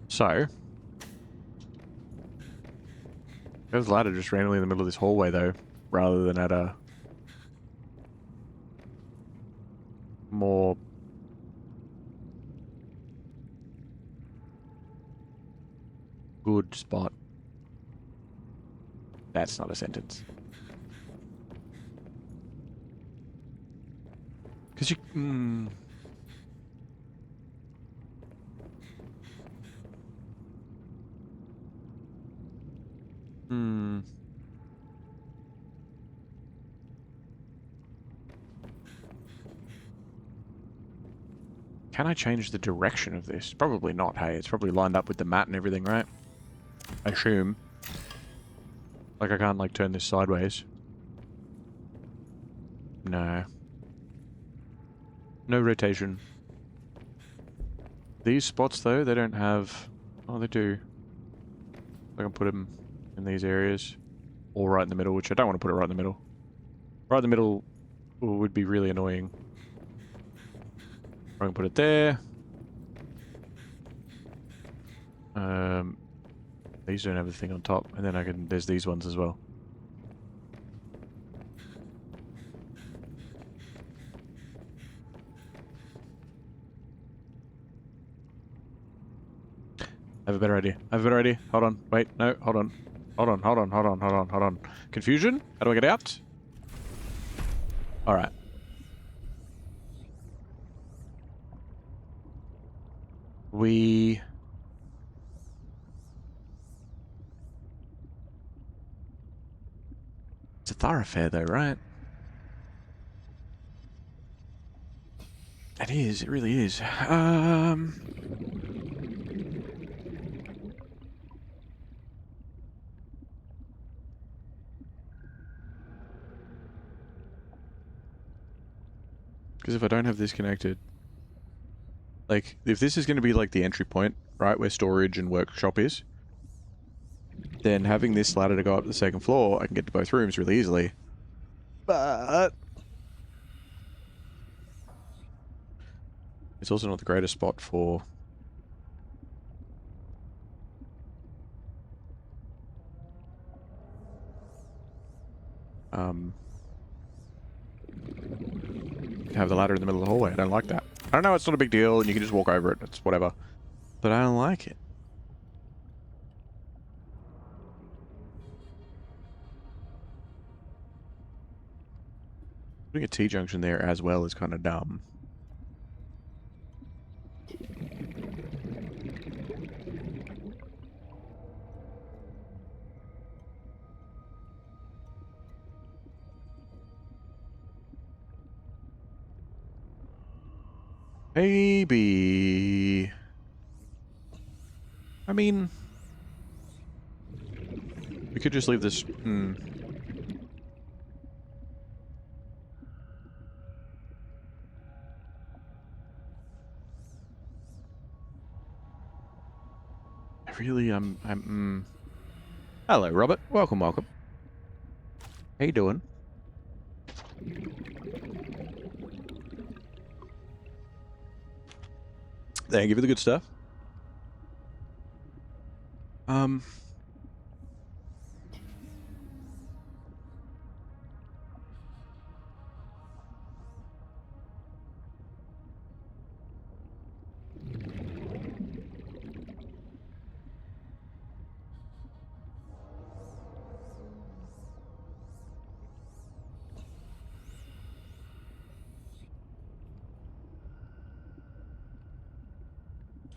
So... There's a ladder just randomly in the middle of this hallway, though. Rather than at a... more... good spot. That's not a sentence. Because you... Can I change the direction of this? Probably not, hey. It's probably lined up with the mat and everything, right? I assume. Like, I can't, like, turn this sideways. No. No rotation. These spots, though, they don't have... Oh, they do. I can put them in these areas. Or right in the middle, which I don't want to put it right in the middle. Right in the middle would be really annoying. I can put it there. These don't have the thing on top, and then I can... There's these ones as well. I have a better idea. I have a better idea. Hold on. Wait. No. Hold on. Hold on. Hold on. Hold on. Hold on. Hold on. Confusion? How do I get out? Alright. We... It's a thoroughfare though, right? It is, it really is. Because if I don't have this connected... Like, if this is going to be like the entry point, right, where storage and workshop is, then having this ladder to go up to the second floor, I can get to both rooms really easily. But... It's also not the greatest spot for... have the ladder in the middle of the hallway. I don't like that. I don't know, it's not a big deal, and you can just walk over it, it's whatever. But I don't like it. Putting a T-junction there as well is kind of dumb. Maybe... I mean... We could just leave this... Really, Hello, Robert. Welcome, welcome. How you doing? They give you the good stuff.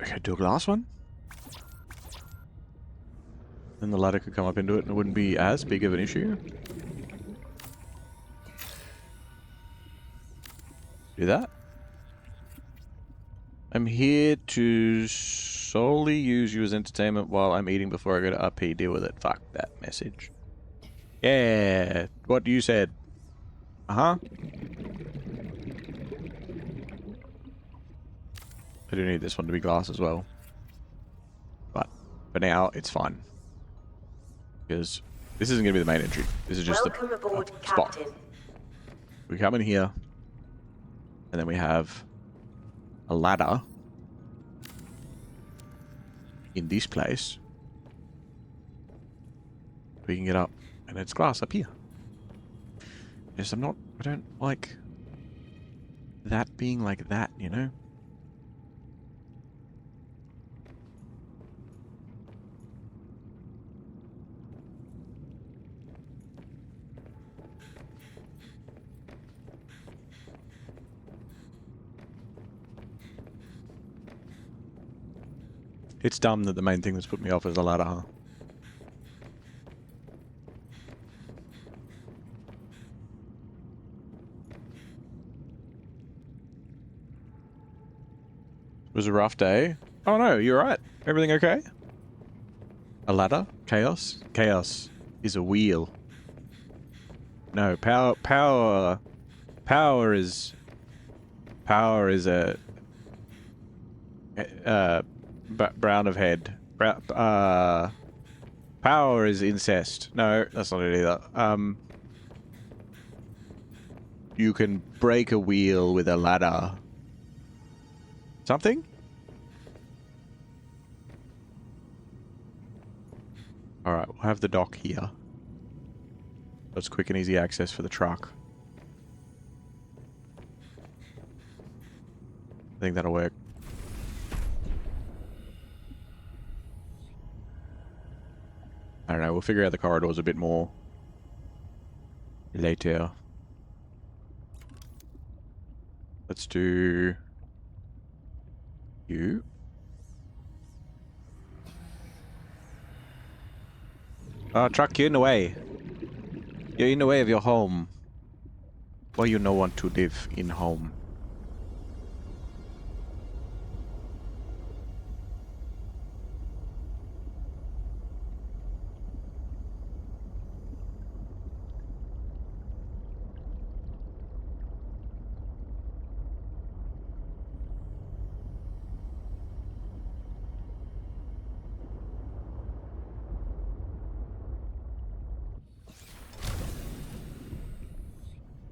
Okay, do a glass one. Then the ladder could come up into it and it wouldn't be as big of an issue. Do that. I'm here to solely use you as entertainment while I'm eating before I go to RP. Deal with it. Fuck that message. Yeah. What you said. Uh-huh. I do need this one to be glass as well. But for now, it's fine. Because this isn't going to be the main entry. This is just Welcome aboard, the spot. Captain. We come in here. And then we have a ladder in this place. We can get up. And it's glass up here. Yes, I don't like that being like that, you know? It's dumb that the main thing that's put me off is the ladder, huh? It was a rough day. Oh no, you're right. Everything okay? A ladder? Chaos? Chaos is a wheel. No, power is a brown of head. Power is incest. No, that's not it either. You can break a wheel with a ladder. Something? Alright, we'll have the dock here. That's quick and easy access for the truck. I think that'll work. I don't know, we'll figure out the corridors a bit more later. Let's do you. Oh, truck, you're in the way. You're in the way of your home. Why you no want to live in home?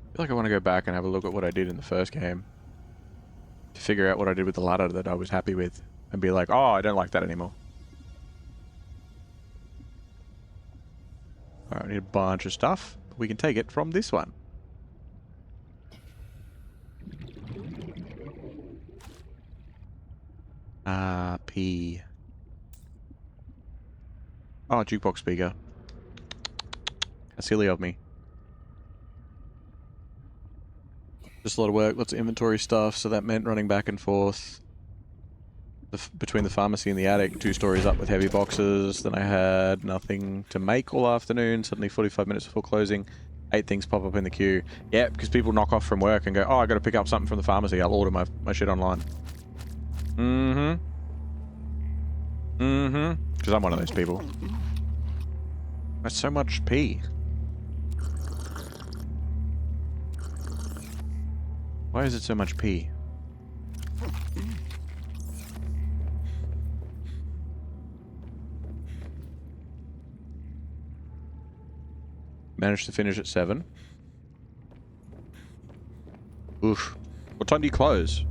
I feel like I want to go back and have a look at what I did in the first game. To figure out what I did with the ladder that I was happy with. And be like, oh, I don't like that anymore. Alright, we need a bunch of stuff. We can take it from this one. P. Oh, jukebox speaker. How silly of me. Just a lot of work, lots of inventory stuff, so that meant running back and forth between the pharmacy and the attic, 2 stories up with heavy boxes. Then I had nothing to make all afternoon. Suddenly 45 minutes before closing, 8 things pop up in the queue. Yeah, because people knock off from work and go, oh, I got to pick up something from the pharmacy. I'll order my shit online. Mm-hmm. Mm-hmm. Because I'm one of those people. That's so much pee. Why is it so much pee? Managed to finish at 7. Oof. What time do you close?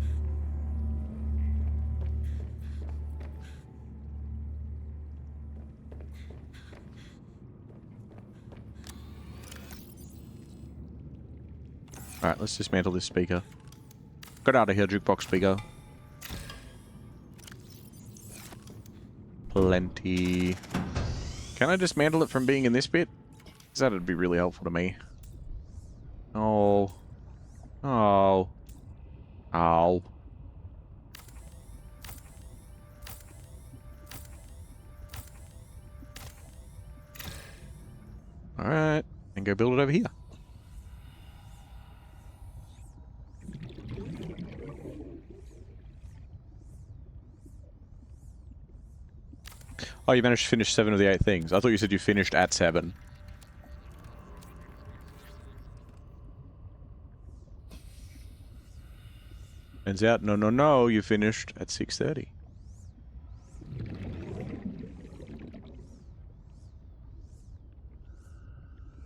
Alright, let's dismantle this speaker. Get out of here, jukebox speaker. Plenty. Can I dismantle it from being in this bit? Because that would be really helpful to me. Oh. Oh. Oh. Alright. And go build it over here. Oh, you managed to finish 7 of the 8 things. I thought you said you finished at 7. Turns out, no, you finished at 6:30.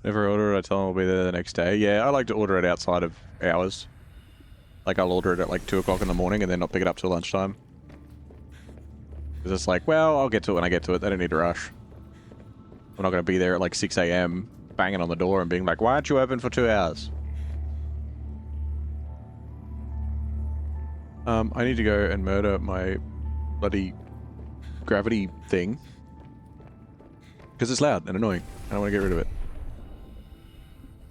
Never order it, I tell them I'll be there the next day. Yeah, I like to order it outside of hours. Like, I'll order it at like 2 o'clock in the morning and then not pick it up till lunchtime. Because it's like, well, I'll get to it when I get to it. They don't need to rush. We're not going to be there at like 6 a.m. banging on the door and being like, why aren't you open for 2 hours? I need to go and murder my bloody gravity thing. Because it's loud and annoying. I don't want to get rid of it.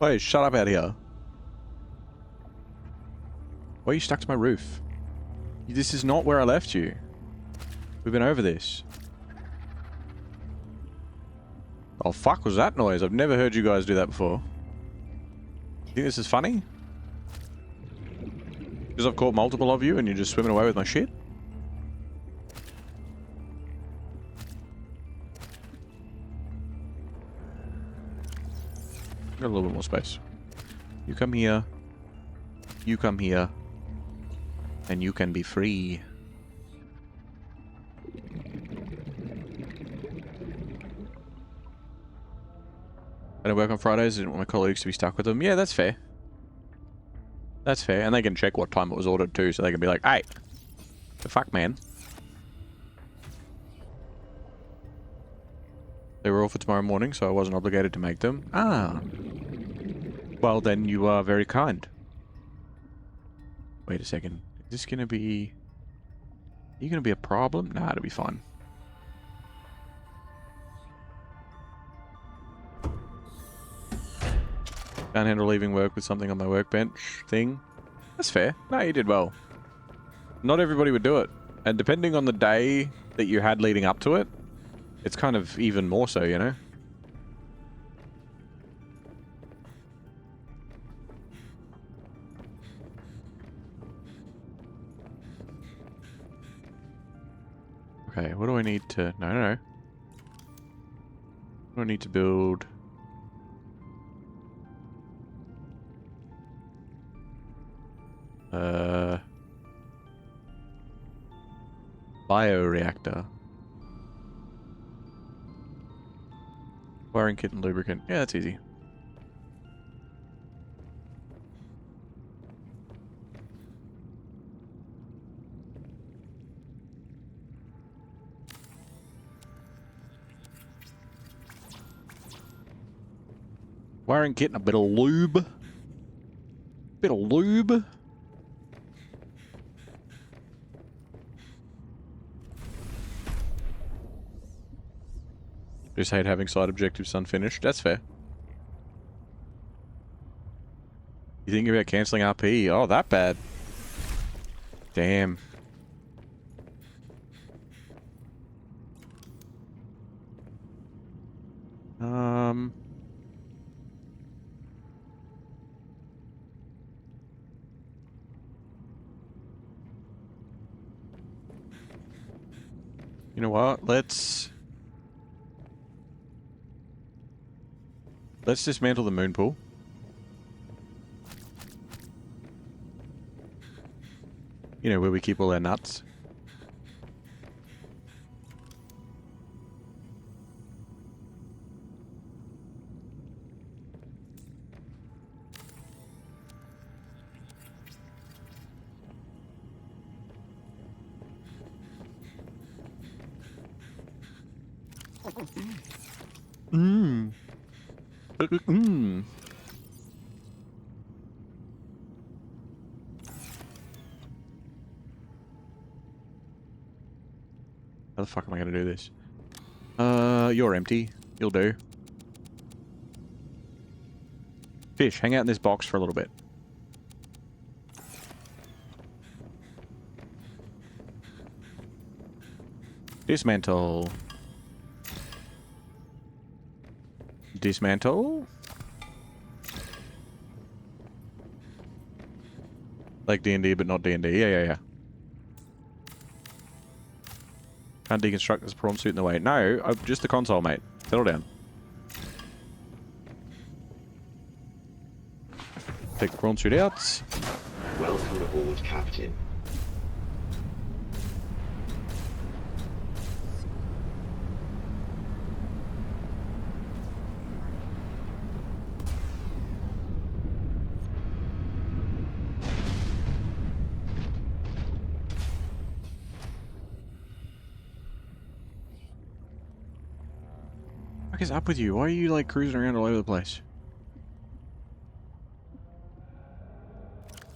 Hey, shut up out here. Why are you stuck to my roof? This is not where I left you. We've been over this. Oh, fuck was that noise? I've never heard you guys do that before. You think this is funny? Because I've caught multiple of you and you're just swimming away with my shit? Got a little bit more space. You come here. You come here. And you can be free. I don't work on Fridays. I didn't want my colleagues to be stuck with them. Yeah, that's fair. That's fair. And they can check what time it was ordered too, so they can be like, hey, the fuck, man. They were all for tomorrow morning, so I wasn't obligated to make them. Ah. Well, then you are very kind. Wait a second. Is this going to be... Are you going to be a problem? Nah, it'll be fine. Can't handle leaving work with something on my workbench thing. That's fair. No, you did well. Not everybody would do it. And depending on the day that you had leading up to it, it's kind of even more so, you know? Okay, what do I need to... No. What do I need to build? Bioreactor. Wiring kit and lubricant. Yeah, that's easy. Wiring kit and a bit of lube. Bit of lube. Just hate having side objectives unfinished. That's fair. You thinking about cancelling RP? Oh, that bad. Damn. You know what? Let's dismantle the moon pool. You know, where we keep all our nuts. Mmm. Mmm. How the fuck am I gonna do this? You're empty. You'll do. Fish, hang out in this box for a little bit. Dismantle. Dismantle. Like D&D, but not D&D. Yeah. Can't deconstruct this prawn suit in the way. No, just the console, mate. Settle down. Take the prawn suit out. Welcome aboard, Captain. What is up with you? Why are you like cruising around all over the place?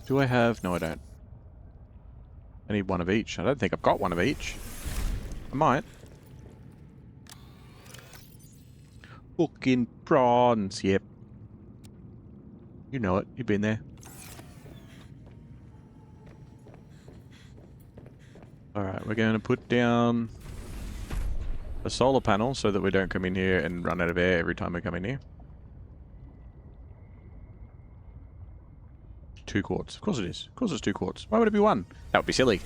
Do I have... No, I don't. I need one of each. I don't think I've got one of each. I might. Fucking prawns, yep. You know it. You've been there. Alright, we're going to put down a solar panel so that we don't come in here and run out of air every time we come in here. 2 quartz. Of course it is. Of course it's 2 quartz. Why would it be 1? That would be silly.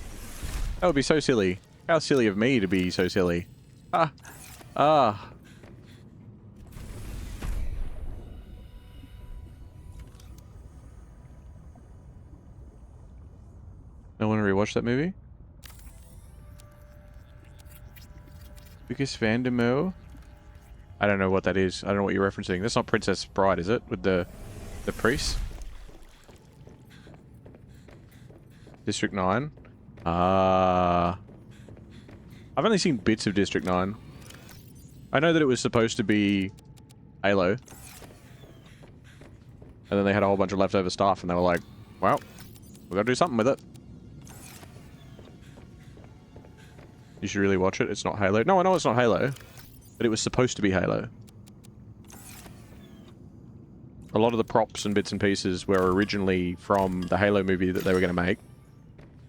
That would be so silly. How silly of me to be so silly. Ah. Ah. I want to rewatch that movie. Biggest Vandermeer? I don't know what that is. I don't know what you're referencing. That's not Princess Bride, is it? With the priest? District 9? I've only seen bits of District 9. I know that it was supposed to be Halo. And then they had a whole bunch of leftover stuff and they were like, well, we gotta do something with it. You should really watch it. It's not Halo. No, I know it's not Halo. But it was supposed to be Halo. A lot of the props and bits and pieces were originally from the Halo movie that they were going to make.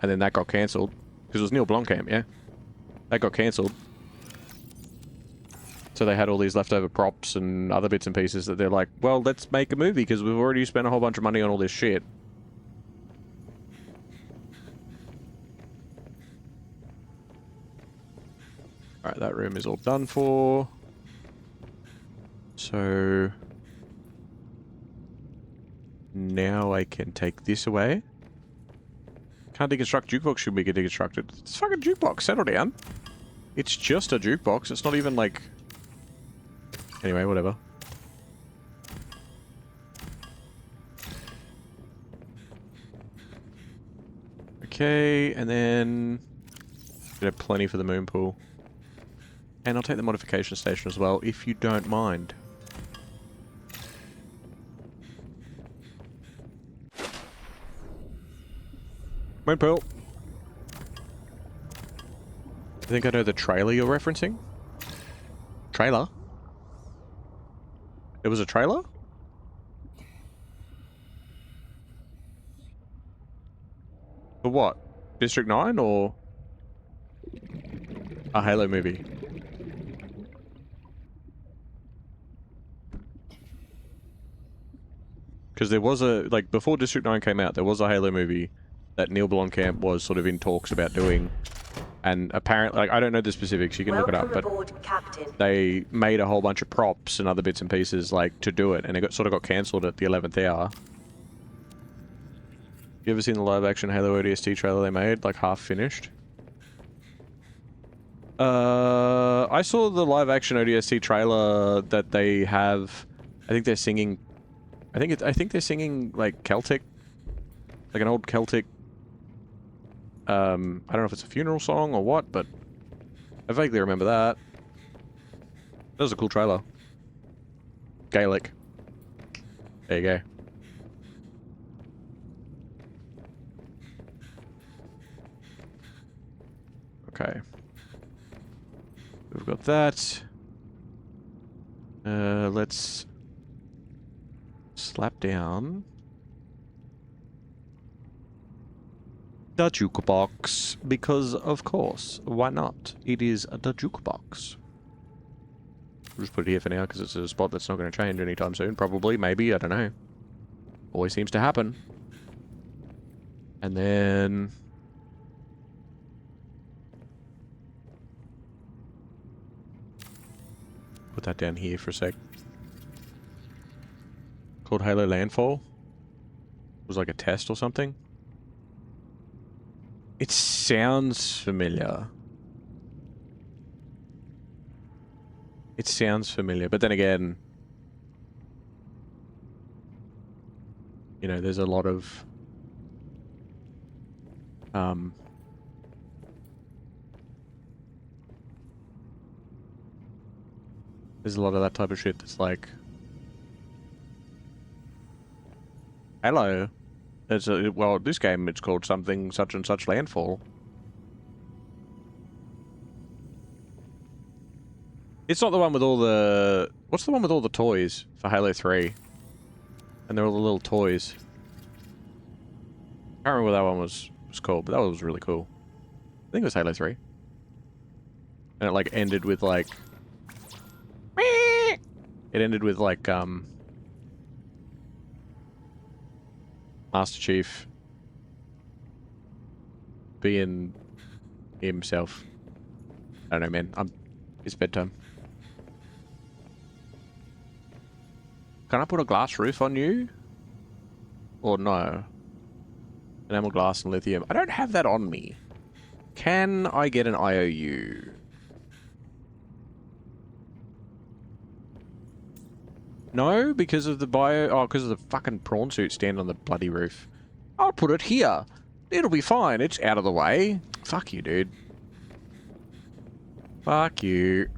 And then that got cancelled. Because it was Neil Blomkamp, yeah? That got cancelled. So they had all these leftover props and other bits and pieces that they're like, well, let's make a movie because we've already spent a whole bunch of money on all this shit. Alright, that room is all done for. So... now I can take this away. Can't deconstruct jukebox, should be deconstructed. It's a fucking jukebox, settle down. It's just a jukebox, it's not even like... Anyway, whatever. Okay, and then... we have plenty for the moon pool. And I'll take the modification station as well, if you don't mind. Moon pool. I think I know the trailer you're referencing. Trailer? It was a trailer? For what? District 9 or a Halo movie? Because there was a, like, before District 9 came out, there was a Halo movie that Neil Blomkamp was sort of in talks about doing. And apparently, like, I don't know the specifics, you can look it up, but they made a whole bunch of props and other bits and pieces, like, to do it, and it sort of got cancelled at the 11th hour. You ever seen the live-action Halo ODST trailer they made? Like, half-finished? I saw the live-action ODST trailer that they have... I think they're singing... I think they're singing, like, Celtic. Like an old Celtic... I don't know if it's a funeral song or what, but... I vaguely remember that. That was a cool trailer. Gaelic. There you go. Okay. We've got that. Let's slap down the jukebox, because of course, why not? It is the jukebox. We'll just put it here for now because it's a spot that's not going to change anytime soon. Probably, maybe, I don't know. Always seems to happen. And then... put that down here for a sec. Called Halo Landfall. It was like a test or something. It sounds familiar. It sounds familiar, but then again, you know, there's a lot of there's a lot of that type of shit that's like, hello, it's a, well, this game it's called something such and such Landfall. It's not the one with all the... what's the one with all the toys for Halo 3? And they're all the little toys. I can't remember what that one was called, but that one was really cool. I think it was Halo 3. And it like ended with like... it ended with like, Master Chief being himself. I don't know, man. It's bedtime. Can I put a glass roof on you? Or no? Enamel glass and lithium. I don't have that on me. Can I get an IOU? No, because of the bio... oh, because of the fucking prawn suit stand on the bloody roof. I'll put it here. It'll be fine. It's out of the way. Fuck you, dude. Fuck you.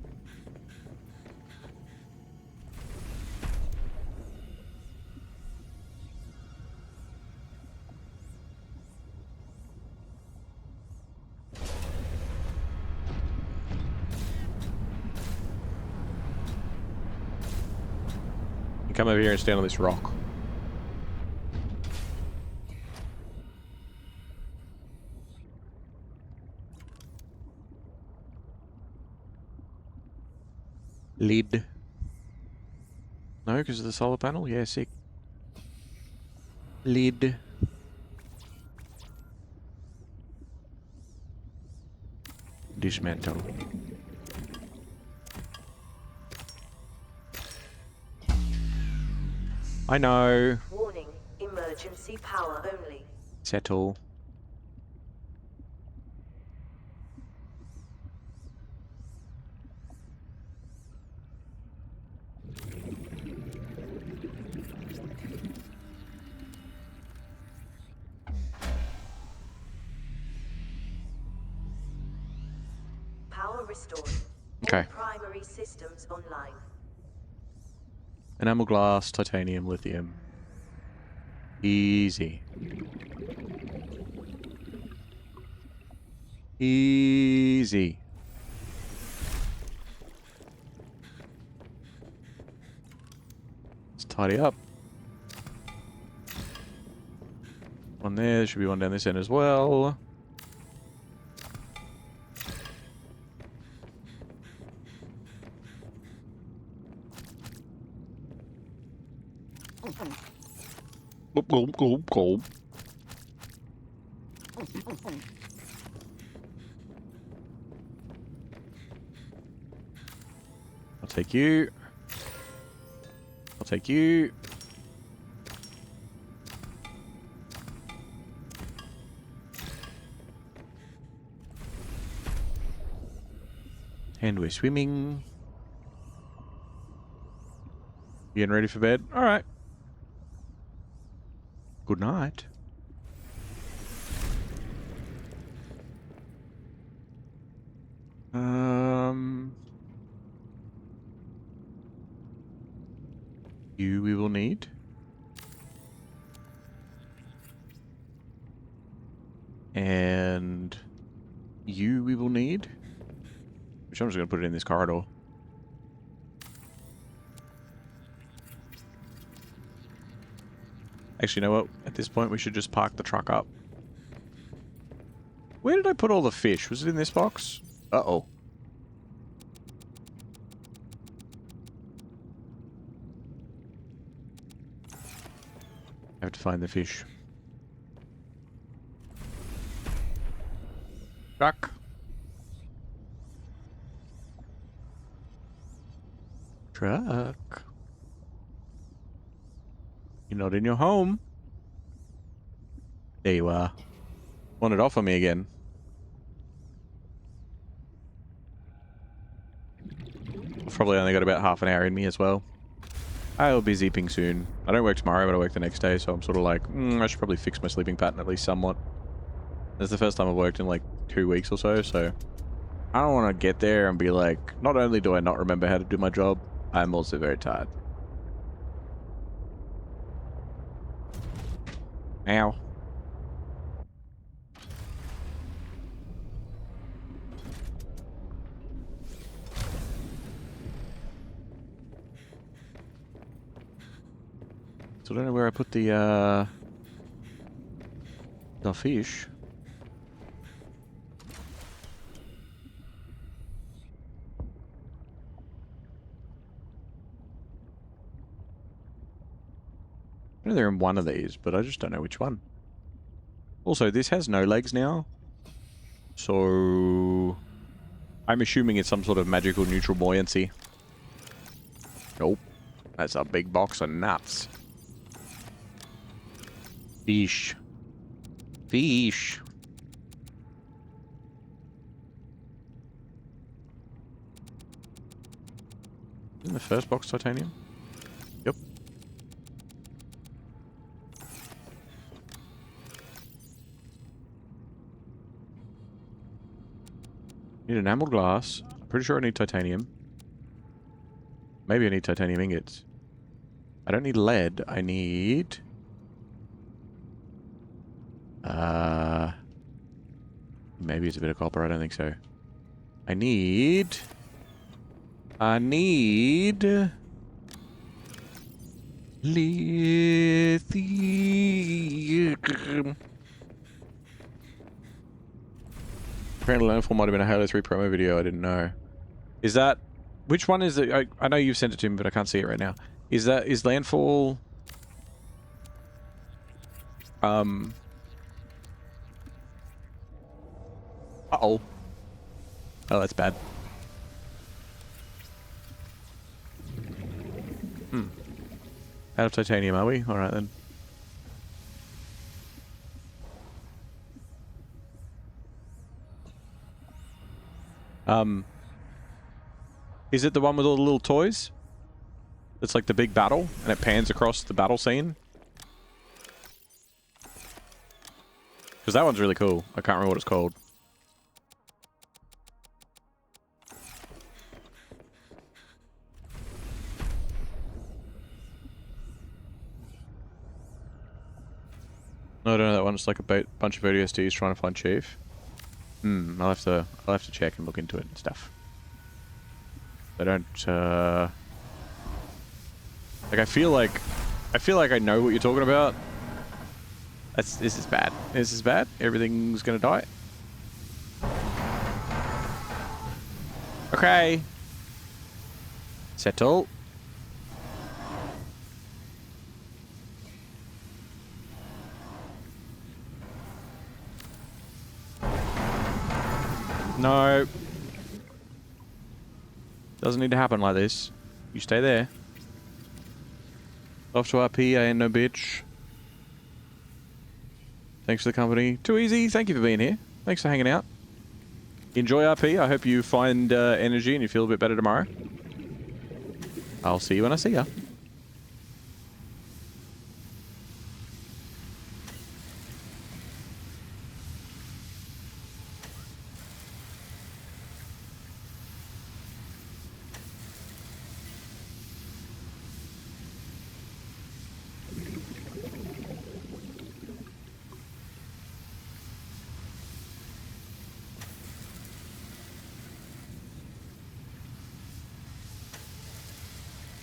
Come over here and stand on this rock. Lid. No, because of the solar panel? Yeah, sick. Lid. Dismantle. I know. Warning, emergency power only. Settle. Power restored. Okay. All primary systems online. Enamel glass, titanium, lithium. Easy. Easy. Let's tidy up. One there, there should be one down this end as well. Gulp, gulp, gulp. I'll take you. I'll take you. And we're swimming. You getting ready for bed? All right. Good night. You we will need. And you we will need. Which I'm just going to put it in this corridor. Actually, you know what? At this point, we should just park the truck up. Where did I put all the fish? Was it in this box? Uh-oh. I have to find the fish. Truck. Truck. You're not in your home. There you are. Want it off of me again. I've probably only got about half an hour in me as well. I'll be zipping soon. I don't work tomorrow, but I work the next day, so I'm sort of like, I should probably fix my sleeping pattern at least somewhat. It's the first time I've worked in like 2 weeks or so, so I don't want to get there and be like, not only do I not remember how to do my job, I'm also very tired. Ow. So I don't know where I put the fish. I know they're in one of these, but I just don't know which one. Also, this has no legs now. So I'm assuming it's some sort of magical neutral buoyancy. Nope. That's a big box of nuts. Fish. Fish. Isn't the first box titanium? Yep. Need enameled glass. I'm pretty sure I need titanium. Maybe I need titanium ingots. I don't need lead. I need... maybe it's a bit of copper. I don't think so. I need... lithium. Apparently landfall might have been a Halo 3 promo video. I didn't know. Is that... Which one is it? I know you've sent it to me, but I can't see it right now. Is landfall... Uh-oh. Oh, that's bad. Out of titanium, are we? Alright then. Is it the one with all the little toys? It's like the big battle, and it pans across the battle scene? Because that one's really cool. I can't remember what it's called. No, I don't know that one. It's like a bunch of ODSTs trying to find Chief. I'll have to check and look into it and stuff. I don't, like, I feel like I know what you're talking about. This is bad. This is bad. Everything's gonna die. Okay. Settle. No. Doesn't need to happen like this. You stay there. Off to RP, I ain't no bitch. Thanks for the company. Too easy. Thank you for being here. Thanks for hanging out. Enjoy RP. I hope you find energy and you feel a bit better tomorrow. I'll see you when I see ya.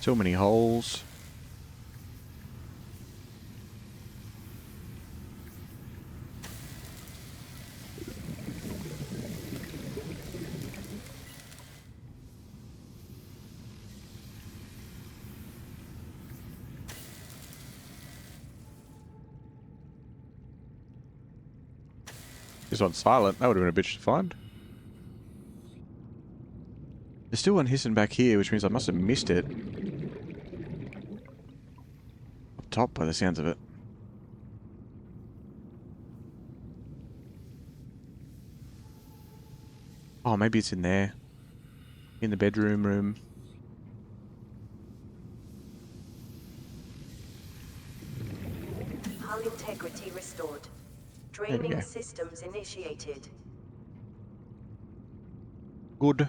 So many holes. This one's silent. That would have been a bitch to find. There's still one hissing back here, which means I must have missed it. Up top by the sounds of it. Oh, maybe it's in there. In the bedroom room. Hull integrity restored. There we Draining go. systems initiated. Good.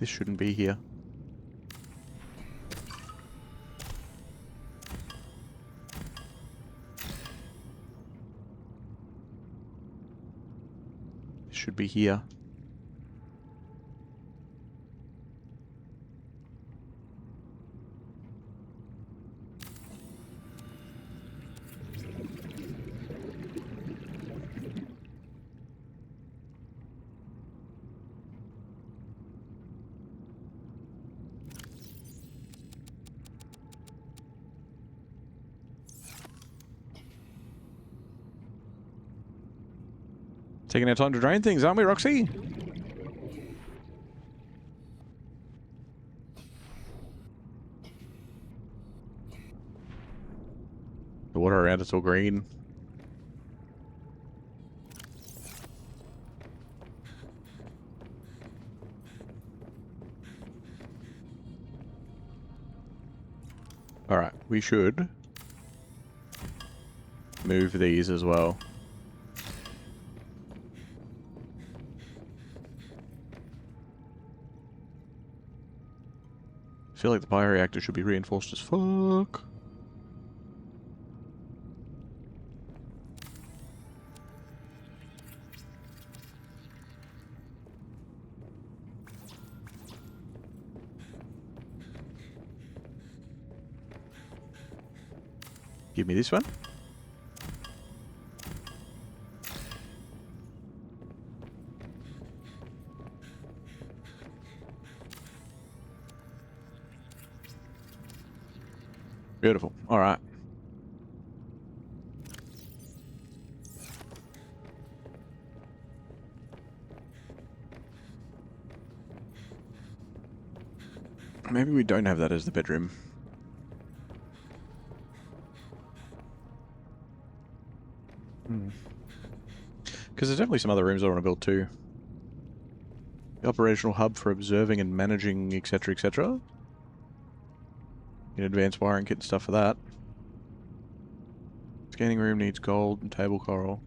This shouldn't be here. This should be here. Taking our time to drain things, aren't we, Roxy? The water around it's all green. Alright, we should move these as well. I feel like the bioreactor should be reinforced as fuck. Give me this one. Beautiful. All right. Maybe we don't have that as the bedroom. Because there's definitely some other rooms I want to build too. The operational hub for observing and managing, etc., etc. Advanced wiring kit and stuff for that. Scanning room needs gold and table coral.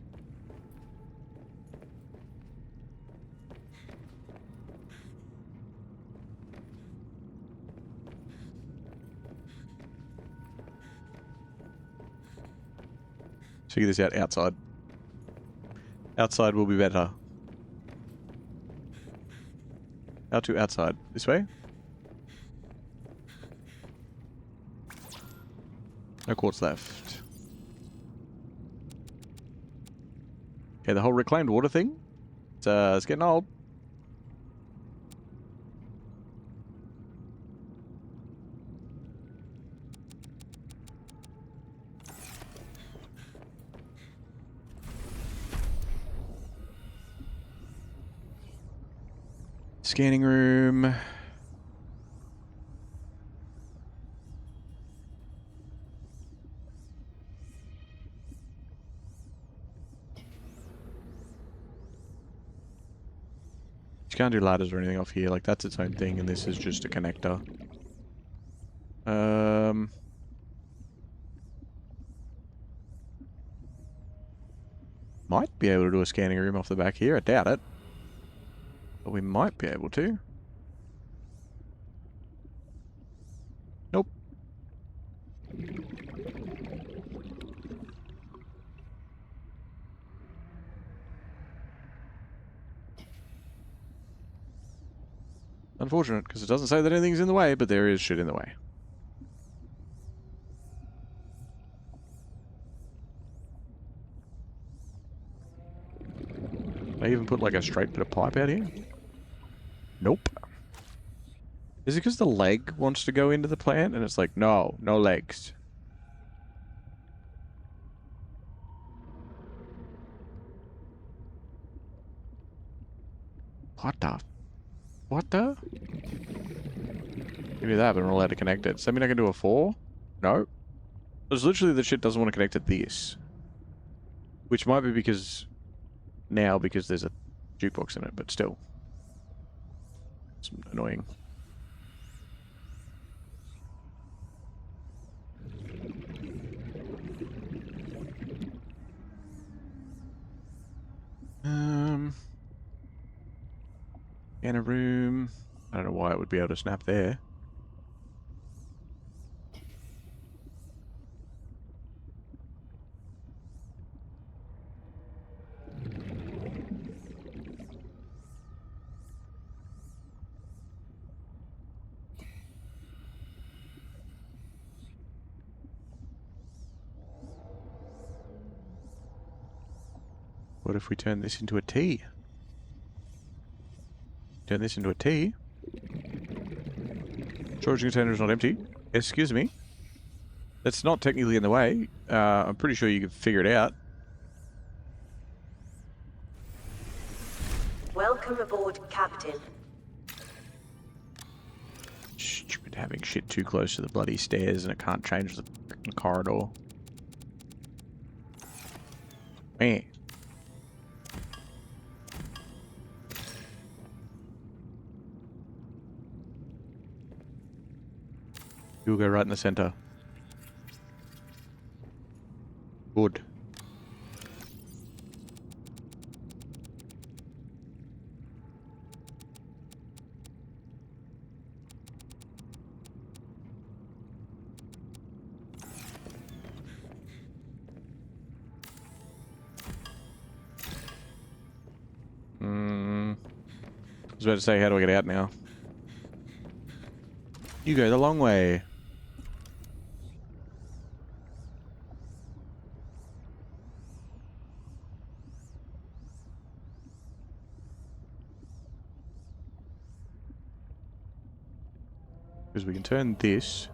Figure this out outside. Outside will be better. How to outside? This way? No quartz left. Okay, the whole reclaimed water thing. It's getting old. Scanning room. You can't do ladders or anything off here, like that's its own thing, and this is just a connector. Might be able to do a scanning room off the back here, I doubt it. But we might be able to. Nope. Unfortunate, because it doesn't say that anything's in the way, but there is shit in the way. even put like a straight bit of pipe out here? Nope. Is it because the leg wants to go into the plant and it's like, no, no legs? What the? What the? Give me that, but I'm not allowed to connect it. Does that mean I can do a 4? No. There's literally the shit doesn't want to connect to this. Which might be because... now because there's a jukebox in it, but still. It's annoying. In a room. I don't know why it would be able to snap there. What if we turn this into a T? Turn this into a T. Storage container is not empty. Excuse me. That's not technically in the way. I'm pretty sure you can figure it out. Welcome aboard, Captain. Stupid having shit too close to the bloody stairs and it can't change the freaking corridor. Man. You'll go right in the center. Good. I was about to say, how do I get out now? You go the long way. Because we can turn this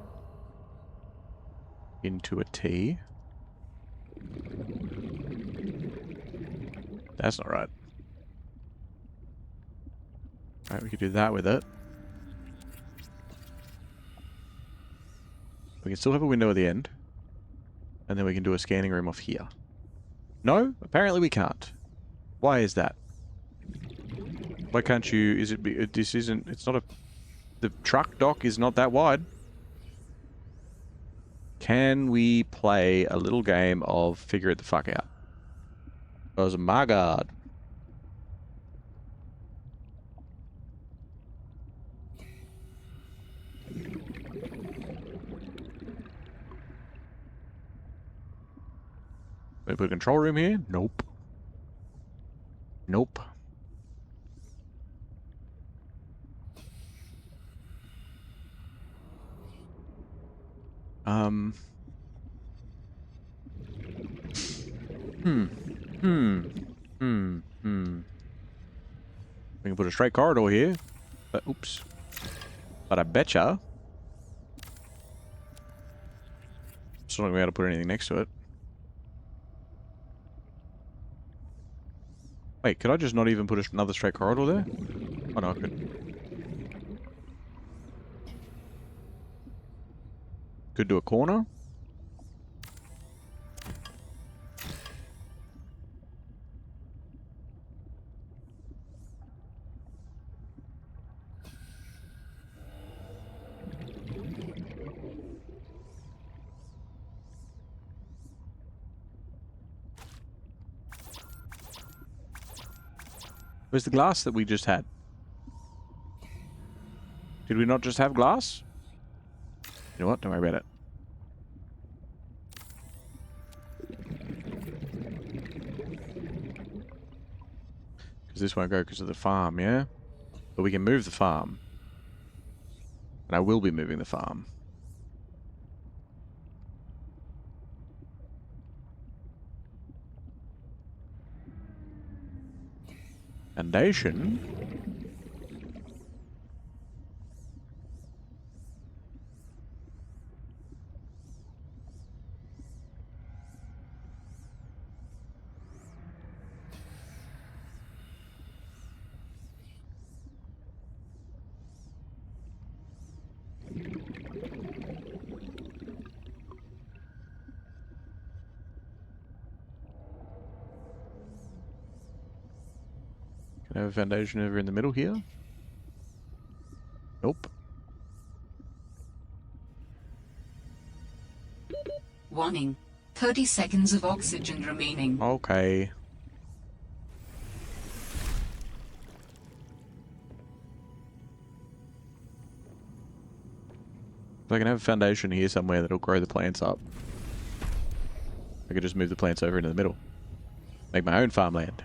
into a T. That's not right. Alright, we could do that with it. We can still have a window at the end. And then we can do a scanning room off here. No, apparently we can't. Why is that? Why can't you... is it... this isn't... it's not a... the truck dock is not that wide. Can we play a little game of figure it the fuck out? Because my god. We put a control room here? Nope. Nope. We can put a straight corridor here. But, oops. But I betcha. Still not going to be able to put anything next to it. Wait, could I just not even put another straight corridor there? Oh no, I could. Could do a corner. Where's the glass that we just had? Did we not just have glass? You know what? Don't worry about it. Because this won't go because of the farm, yeah? But we can move the farm. And I will be moving the farm. Foundation. Can I have a foundation over in the middle here? Nope. Warning. 30 seconds of oxygen remaining. Okay. If I can have a foundation here somewhere that'll grow the plants up, I could just move the plants over into the middle. Make my own farmland.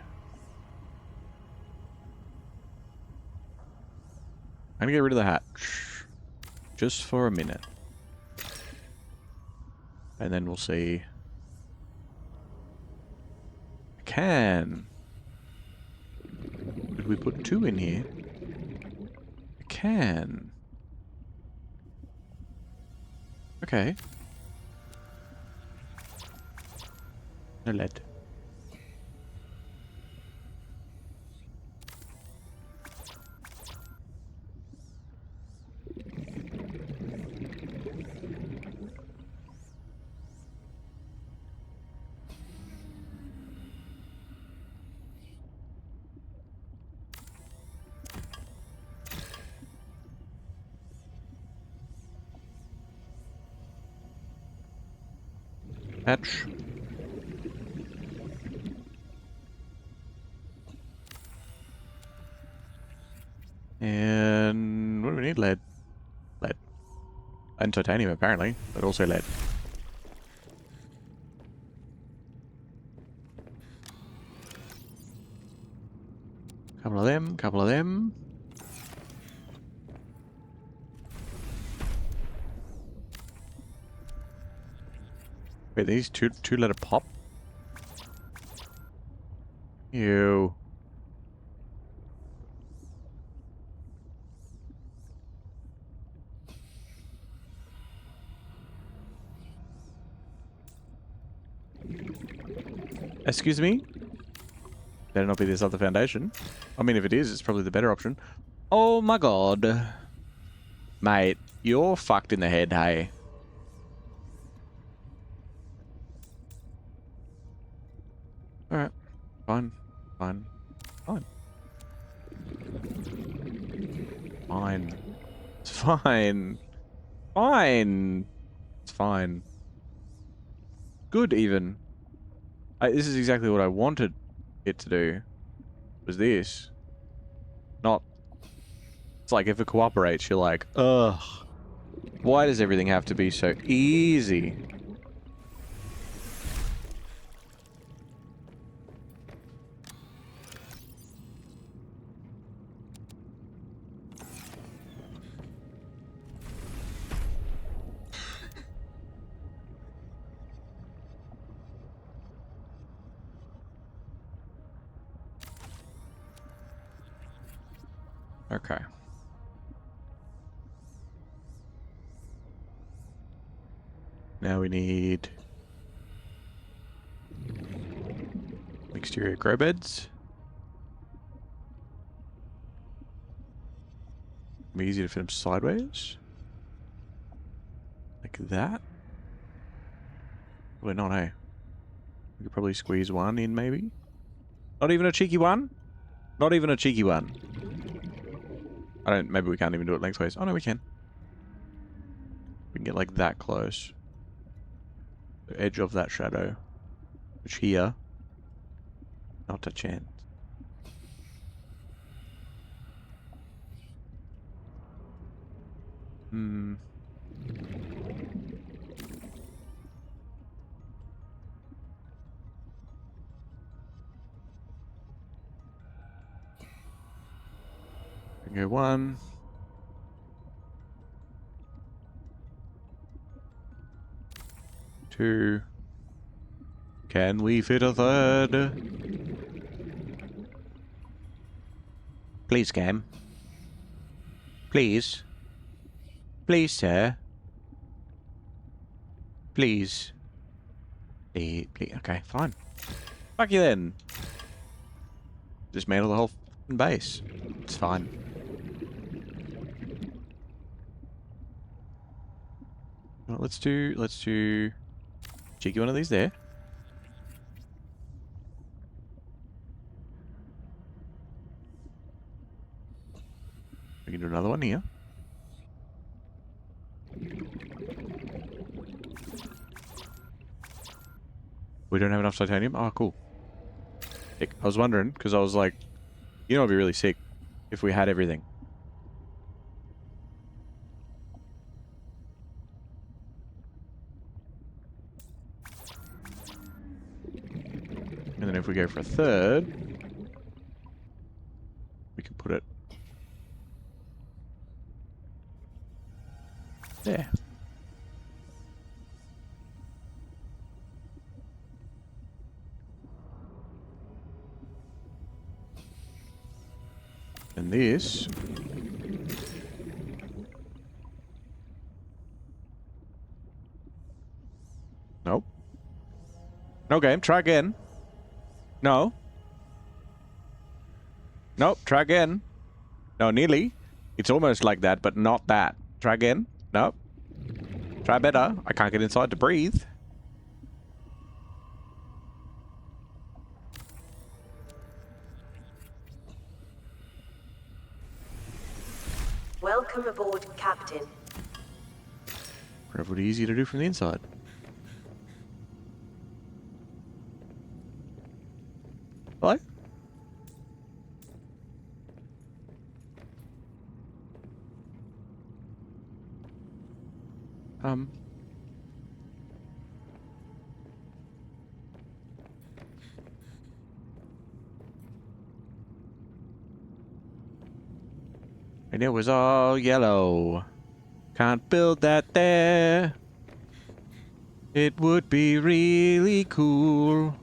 I'm gonna get rid of the hatch. Just for a minute. And then we'll see. I can. Did we put 2 in here? I can. Okay. No lead. Hatch. And what do we need? Lead. Lead. And titanium apparently, but also lead. Couple of them, couple of them. Wait, these two let it pop? Ew. Excuse me? Better not be this other foundation. I mean, if it is, it's probably the better option. Oh my god. Mate, you're fucked in the head, hey. Alright. Fine. Fine. Fine. Fine. It's fine. Fine. It's fine. Good, even. This is exactly what I wanted it to do. Was this. Not... It's like if it cooperates, you're like, ugh. Why does everything have to be so easy? Okay. Now we need exterior grow beds. Be easy to fit them sideways. Like that. Well, not, eh? We could probably squeeze one in, maybe. Not even a cheeky one? Not even a cheeky one. Maybe we can't even do it lengthways. Oh no, we can. We can get like that close. The edge of that shadow. Which here, not a chance. Hmm. Go 1. 2. Can we fit a 3rd? Please, game. Please. Please, sir. Please. Please. Okay, fine. Fuck you then. Dismantle the whole f***ing base. It's fine. Well, let's do cheeky one of these there. We can do another one here. We don't have enough titanium? Oh, cool. Sick. I was wondering, because I was like, you know, it'd be really sick if we had everything. And then if we go for a third, we can put it there. And this nope. No game, try again. No. Nope, try again. No, nearly. It's almost like that, but not that. Try again. Nope. Try better. I can't get inside to breathe. Welcome aboard, Captain. Probably easier to do from the inside. Hello? And it was all yellow. Can't build that there. It would be really cool.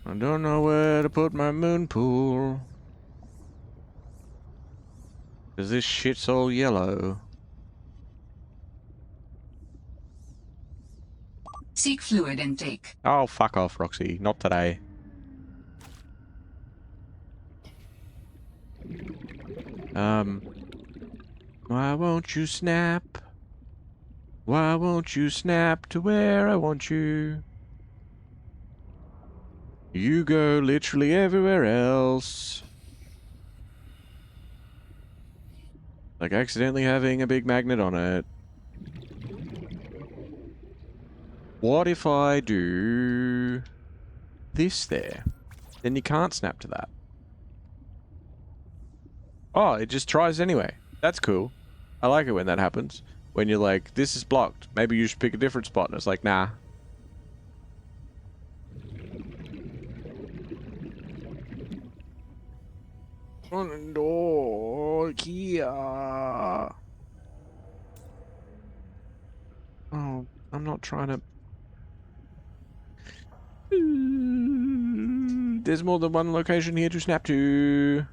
I don't know where to put my moon pool. 'Cause this shit's all yellow. Seek fluid intake. Oh, fuck off, Roxy. Not today. Why won't you snap? Why won't you snap to where I want you? You go literally everywhere else. Like accidentally having a big magnet on it. What if I do this there? Then you can't snap to that. Oh, it just tries anyway. That's cool. I like it when that happens. When you're like, this is blocked. Maybe you should pick a different spot. And it's like, nah. Oh, I'm not trying to... There's more than one location here to snap to.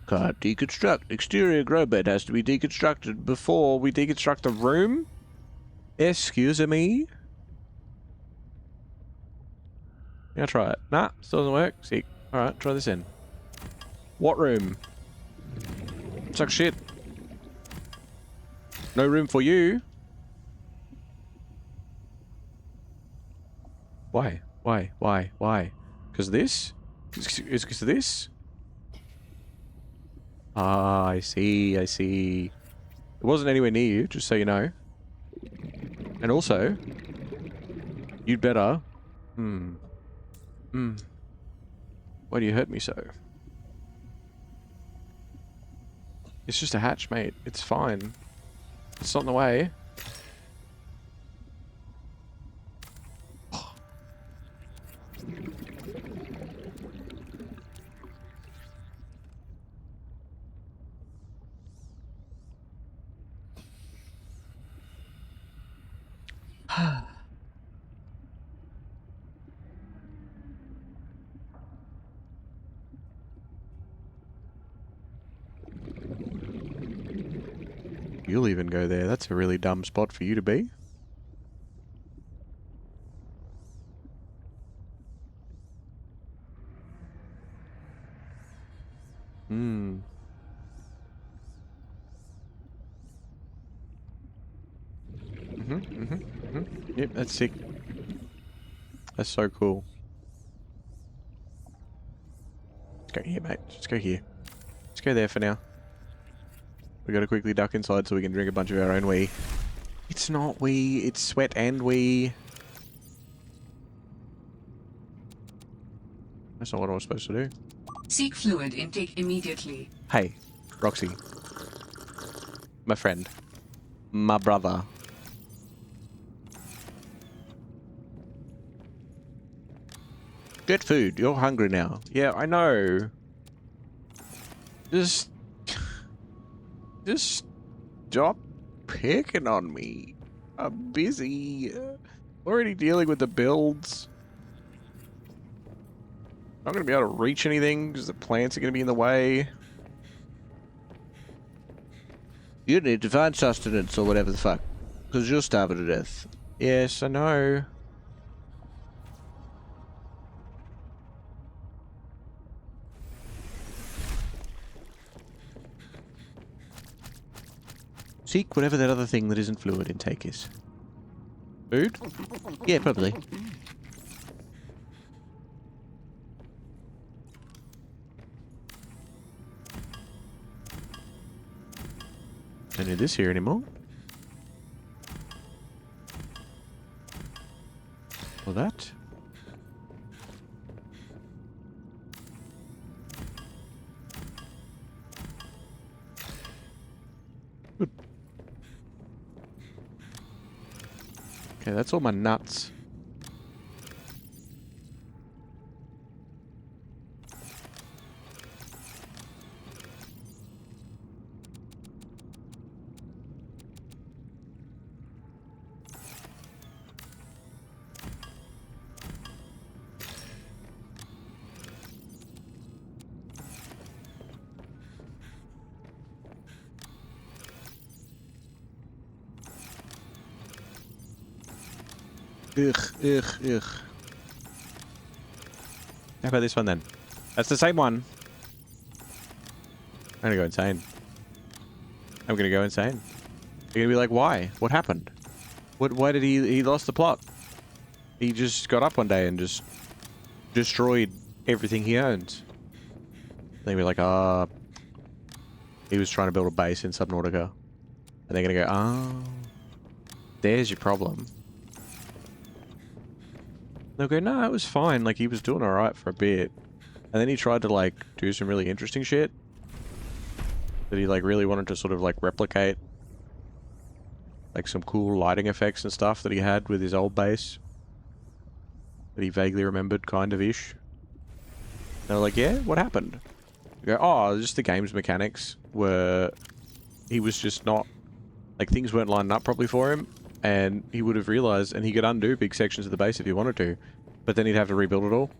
Can't deconstruct. Exterior grow bed has to be deconstructed before we deconstruct the room? Excuse me? Yeah, try it. Nah, still doesn't work. Sick. Alright, try this in. What room? Suck shit. No room for you. Why? Why? Because this? Is because of this? Ah, I see. It wasn't anywhere near you, just so you know. And also, you'd better... Why do you hurt me so? It's just a hatch, mate. It's fine. It's not in the way. You'll even go there. That's a really dumb spot for you to be. Hmm. Yep, that's sick. That's so cool. Let's go here, mate. Let's go here. Let's go there for now. We gotta quickly duck inside so we can drink a bunch of our own wee. It's not wee, it's sweat and wee. That's not what I was supposed to do. Seek fluid intake immediately. Hey, Roxy. My friend. My brother. Get food. You're hungry now. Yeah, I know. Just stop picking on me. I'm busy. Already dealing with the builds. Not going to be able to reach anything because the plants are going to be in the way. You need to find sustenance or whatever the fuck. Because you're starving to death. Yes, I know. Seek whatever that other thing that isn't fluid intake is. Food? Yeah, probably. Don't need this here anymore. Or that. Good. Okay, that's all my nuts. Ugh. How about this one then? That's the same one. I'm gonna go insane. I'm gonna go insane. You're gonna be like, why? What happened? Why did he lost the plot? He just got up one day and just destroyed everything he owns. They'll be like, he was trying to build a base in Subnautica. And they're gonna go, there's your problem. They'll go, no, it was fine. Like, he was doing alright for a bit. And then he tried to, like, do some really interesting shit. That he, like, really wanted to sort of, like, replicate. Like, some cool lighting effects and stuff that he had with his old base. That he vaguely remembered, kind of-ish. They were like, yeah, what happened? You go, just the game's mechanics were... He was just not... Like, things weren't lining up properly for him. And he would have realized, and he could undo big sections of the base if he wanted to, but then he'd have to rebuild it all,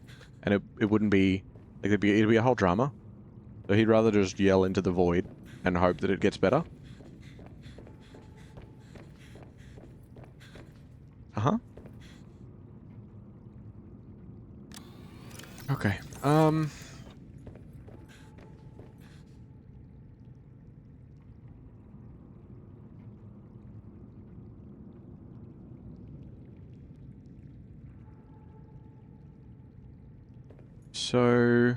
and it wouldn't be like it'd be a whole drama. So he'd rather just yell into the void and hope that it gets better. Okay. So...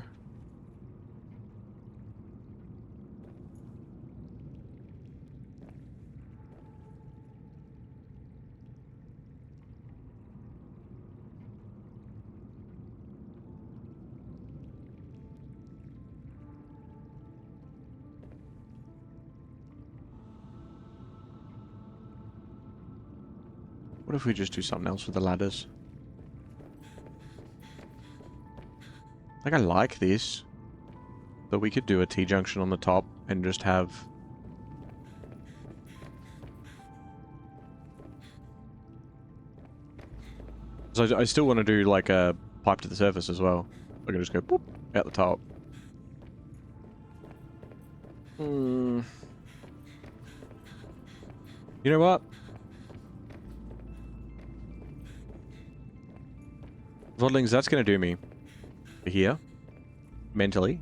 What if we just do something else with the ladders? Like, I like this. But we could do a T-junction on the top and just have... So I still want to do like a pipe to the surface as well. I can just go boop out the top. You know what? Vodlings, that's going to do me. Here. Mentally.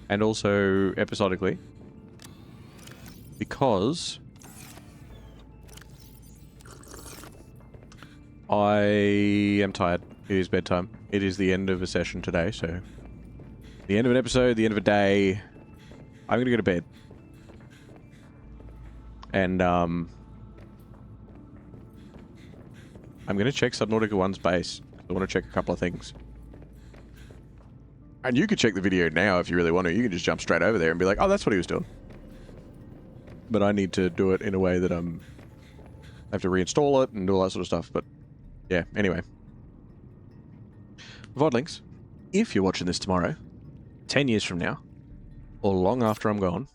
And also episodically. Because I am tired. It is bedtime. It is the end of a session today, so the end of an episode, the end of a day. I'm gonna go to bed. And I'm gonna check Subnautica 1's base. I want to check a couple of things. And you could check the video now if you really want to. You can just jump straight over there and be like, oh, that's what he was doing. But I need to do it in a way that I have to reinstall it and do all that sort of stuff. But yeah, anyway. Vodlings, if you're watching this tomorrow, 10 years from now, or long after I'm gone,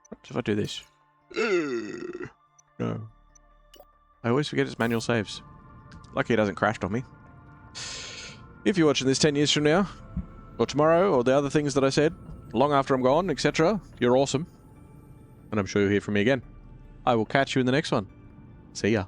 what if I do this? No. I always forget it's manual saves. Lucky it hasn't crashed on me. If you're watching this 10 years from now, or tomorrow, or the other things that I said, long after I'm gone, etc., you're awesome. And I'm sure you'll hear from me again. I will catch you in the next one. See ya.